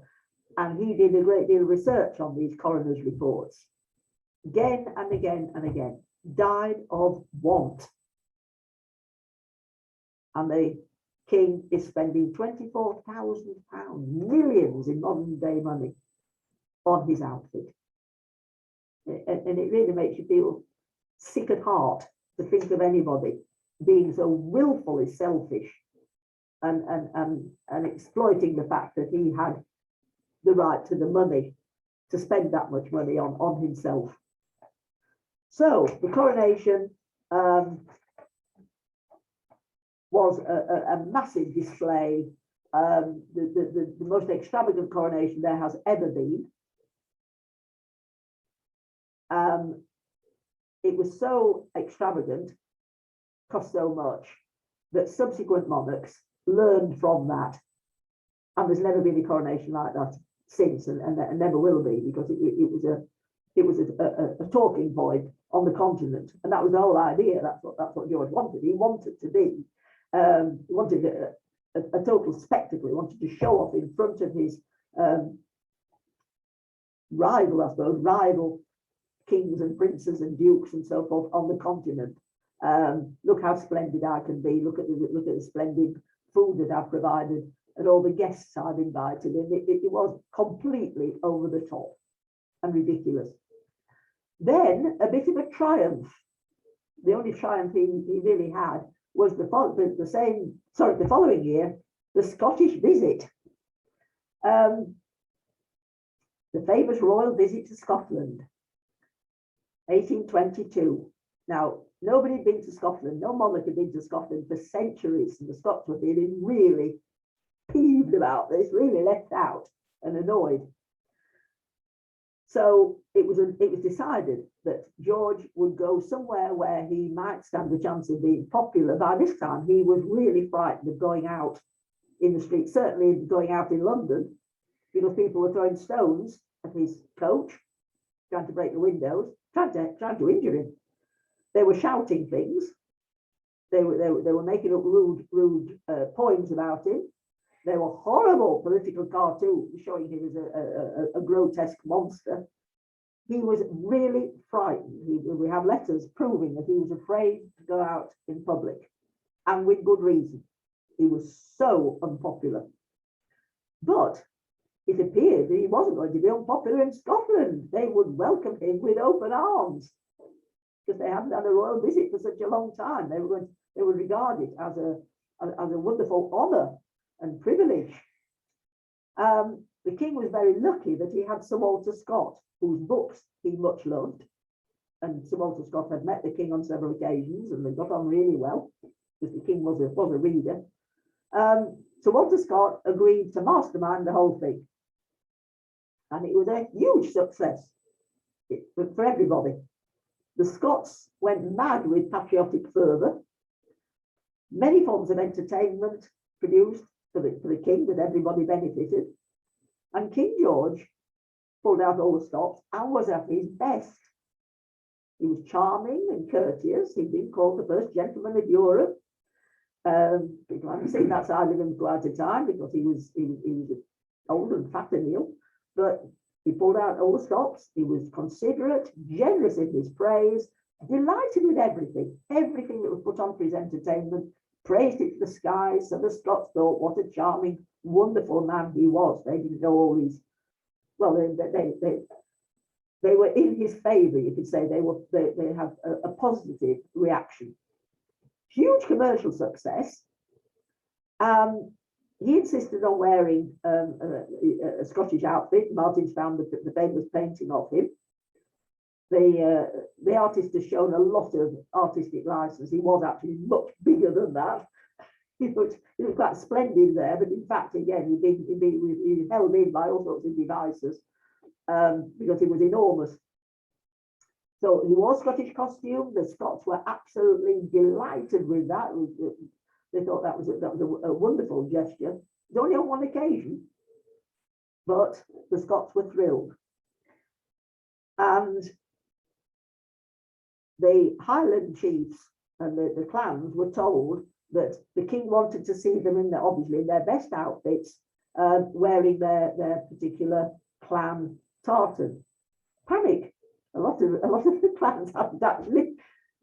and he did a great deal of research on these coroner's reports. Again and again and again, died of want. And the king is spending £24,000, millions in modern day money, on his outfit. And it really makes you feel sick at heart to think of anybody being so willfully selfish and exploiting the fact that he had the right to the money to spend that much money on himself. So the coronation was a massive display, the most extravagant coronation there has ever been. It was so extravagant, cost so much, that subsequent monarchs learned from that, and there's never been a coronation like that since, and never will be, because it was a talking point on the continent, and that was the whole idea. That's what George wanted. He wanted to be, he wanted a total spectacle. He wanted to show off in front of his rival kings and princes and dukes and so forth on the continent. Look how splendid I can be. Look at the splendid food that I've provided and all the guests I've invited. And it was completely over the top and ridiculous. Then a bit of a triumph. The only triumph he really had was the following year, the Scottish visit. The famous royal visit to Scotland, 1822. Now, nobody had been to Scotland, no monarch had been to Scotland for centuries, and the Scots were feeling really peeved about this, really left out and annoyed. So it was decided that George would go somewhere where he might stand a chance of being popular. By this time, he was really frightened of going out in the street, certainly going out in London, because people were throwing stones at his coach, trying to break the windows, trying to injure him. They were shouting things. They were making up rude poems about him. There were horrible political cartoons showing him as a grotesque monster. He was really frightened. We have letters proving that he was afraid to go out in public, and with good reason. He was so unpopular. But it appeared that he wasn't going to be unpopular in Scotland. They would welcome him with open arms because they hadn't had a royal visit for such a long time. They would regard it as a wonderful honour and privilege. The king was very lucky that he had Sir Walter Scott, whose books he much loved. And Sir Walter Scott had met the king on several occasions, and they got on really well because the king was a reader. Sir Walter Scott agreed to mastermind the whole thing. And it was a huge success for everybody. The Scots went mad with patriotic fervour. Many forms of entertainment produced for the king that everybody benefited. And King George pulled out all the stops and was at his best. He was charming and courteous. He'd been called the first gentleman of Europe. People haven't seen that side of him for quite a time because he was old and fat and ill. But he pulled out all the stops. He was considerate, generous in his praise, delighted with everything that was put on for his entertainment, praised it to the skies. So the Scots thought what a charming, wonderful man he was. They didn't know all these. Well, they were in his favour, you could say. They had a positive reaction. Huge commercial success. He insisted on wearing a Scottish outfit. Martin's found the famous painting of him. The artist has shown a lot of artistic license. He was actually much bigger than that. He was quite splendid there, but in fact, again, he was held in by all sorts of devices because he was enormous. So he wore Scottish costume. The Scots were absolutely delighted with that. They thought that was a wonderful gesture. It was only on one occasion, but the Scots were thrilled. And the Highland chiefs and the clans were told that the king wanted to see them obviously in their best outfits, wearing their particular clan tartan. Panic. A lot of the clans haven't actually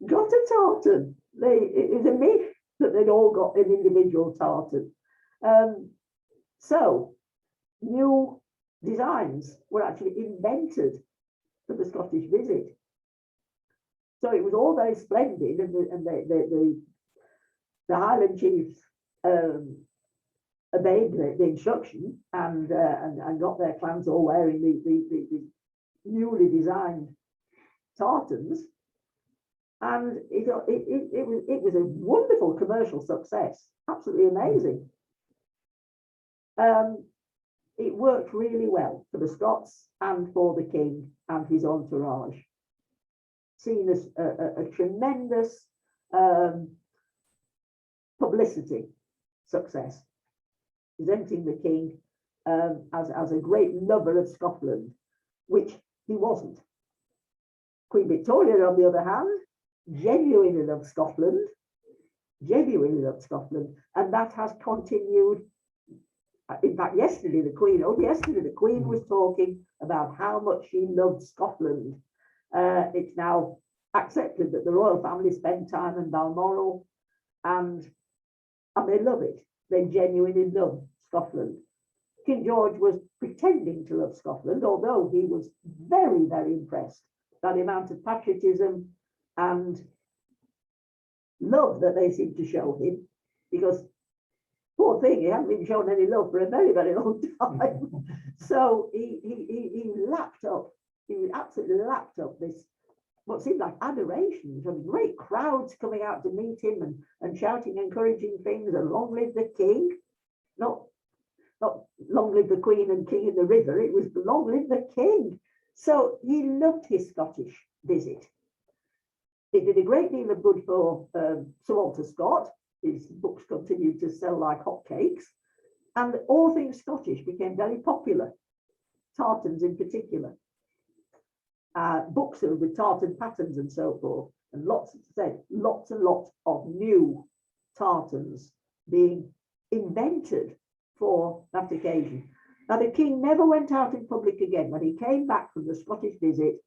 got a tartan. It was a myth that they'd all got an individual tartan. So new designs were actually invented for the Scottish visit. So it was all very splendid, and the Highland chiefs obeyed the instruction and got their clans all wearing the newly designed tartans, and it was a wonderful commercial success, absolutely amazing. It worked really well for the Scots and for the king and his entourage. Seen as a tremendous publicity success, presenting the king as a great lover of Scotland, which he wasn't. Queen Victoria, on the other hand, genuinely loved Scotland, and that has continued. In fact, yesterday the Queen was talking about how much she loved Scotland. It's now accepted that the royal family spend time in Balmoral, and they love it. They genuinely love Scotland. King George was pretending to love Scotland, although he was very, very impressed by the amount of patriotism and love that they seemed to show him, because poor thing, he hadn't been shown any love for a very, very long time. So he lapped up, he absolutely lapped up this, what seemed like adoration from great crowds coming out to meet him and shouting encouraging things, and long live the king. Not long live the Queen and King in the River, it was long live the king. So he loved his Scottish visit. It did a great deal of good for Sir Walter Scott. His books continued to sell like hotcakes, and all things Scottish became very popular, tartans in particular. Books with tartan patterns and so forth, and lots and lots of new tartans being invented for that occasion. Now, the king never went out in public again. When he came back from the Scottish visit,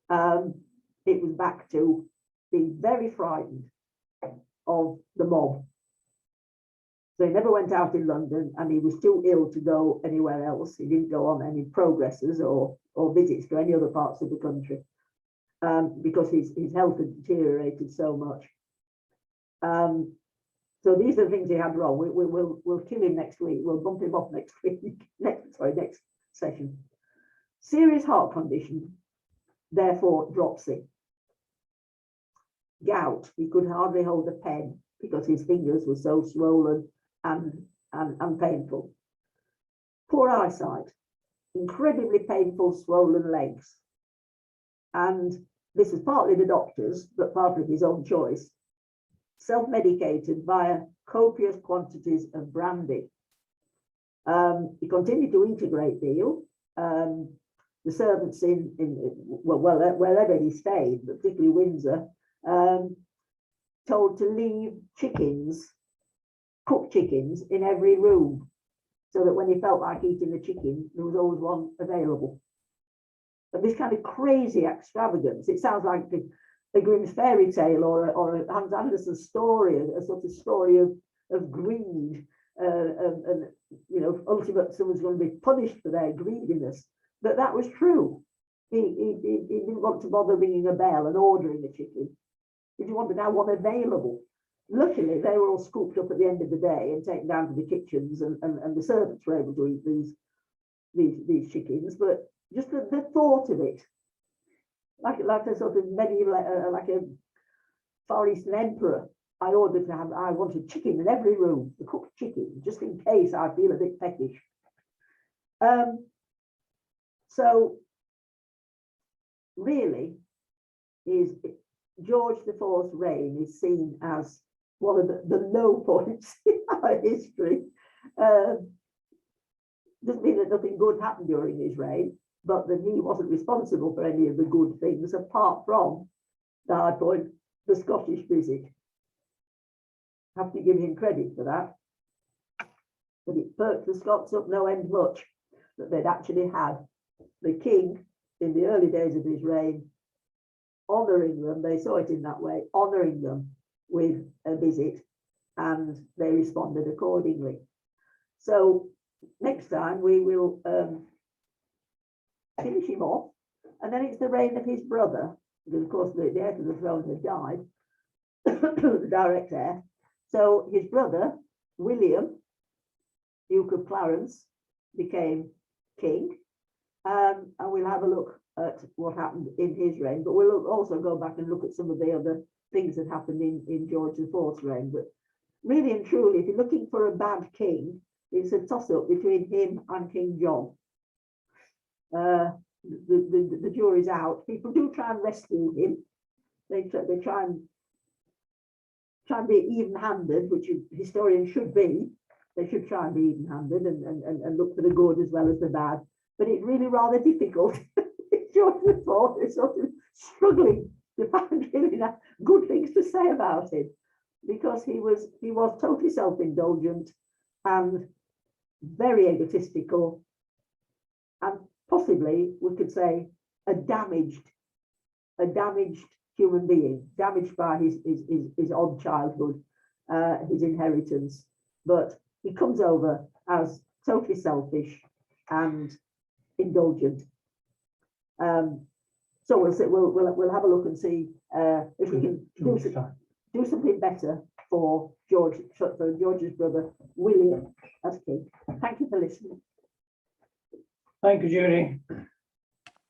it was back to being very frightened of the mob. So he never went out in London, and he was too ill to go anywhere else. He didn't go on any progresses or visits to any other parts of the country because his health had deteriorated so much. So these are the things he had wrong. We'll kill him next week. We'll bump him off next week. Next session. Serious heart condition, therefore dropsy. Gout. He could hardly hold a pen because his fingers were so swollen and painful. Poor eyesight. Incredibly painful, swollen legs. And this was partly the doctor's, but partly his own choice. Self-medicated via copious quantities of brandy. He continued to eat a great deal. The servants wherever he stayed, but particularly Windsor, told to leave chickens, cooked chickens, in every room, so that when he felt like eating the chicken, there was always one available. But this kind of crazy extravagance, it sounds like a Grimm's fairy tale or a Hans Andersen story, a sort of story of greed, and you know, ultimately someone's going to be punished for their greediness. But that was true. He didn't want to bother ringing a bell and ordering a chicken. He just wanted to have one available. Luckily, they were all scooped up at the end of the day and taken down to the kitchens, and the servants were able to eat these chickens. But just the thought of it, like a sort of medieval, like a Far Eastern emperor, I wanted chicken in every room, the cooked chicken, just in case I feel a bit peckish. So really, George IV's reign is seen as one of the low points in our history. Doesn't mean that nothing good happened during his reign, but that he wasn't responsible for any of the good things, apart from the high point, the Scottish visit. Have to give him credit for that. But it perked the Scots up no end much that they'd actually had the king in the early days of his reign honouring them. They saw it in that way, honouring them with a visit, and they responded accordingly. So next time we will finish him off, and then it's the reign of his brother, because of course the heir to the throne had died, the direct heir. So his brother, William, Duke of Clarence, became king, and we'll have a look at what happened in his reign, but we'll also go back and look at some of the other things that happened in George IV's reign. But really and truly, if you're looking for a bad king, it's a toss-up between him and King John. The jury's out. People do try and rescue him. They try and be even-handed, which historians should be. They should try and be even-handed and look for the good as well as the bad. But it's really rather difficult. George IV is sort of struggling to find really good things to say about him, because he was totally self-indulgent and very egotistical, and possibly we could say a damaged human being, damaged by his odd childhood, his inheritance. But he comes over as totally selfish and indulgent. So we'll have a look and see if we can do something better for George's brother William as king. Thank you for listening. Thank you, Judy.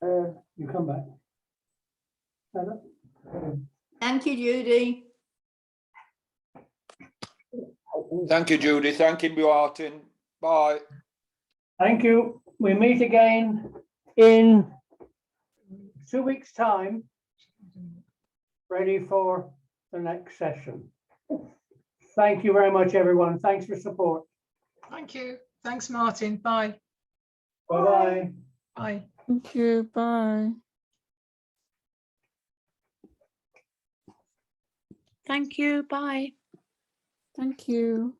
You come back. Heather? Thank you, Judy. Thank you, Judy. Thank you, Martin. Bye. Thank you. We meet again in 2 weeks' time, ready for the next session. Thank you very much, everyone. Thanks for support. Thank you. Thanks, Martin. Bye. Bye-bye. Bye. Thank you. Bye. Thank you. Bye. Thank you.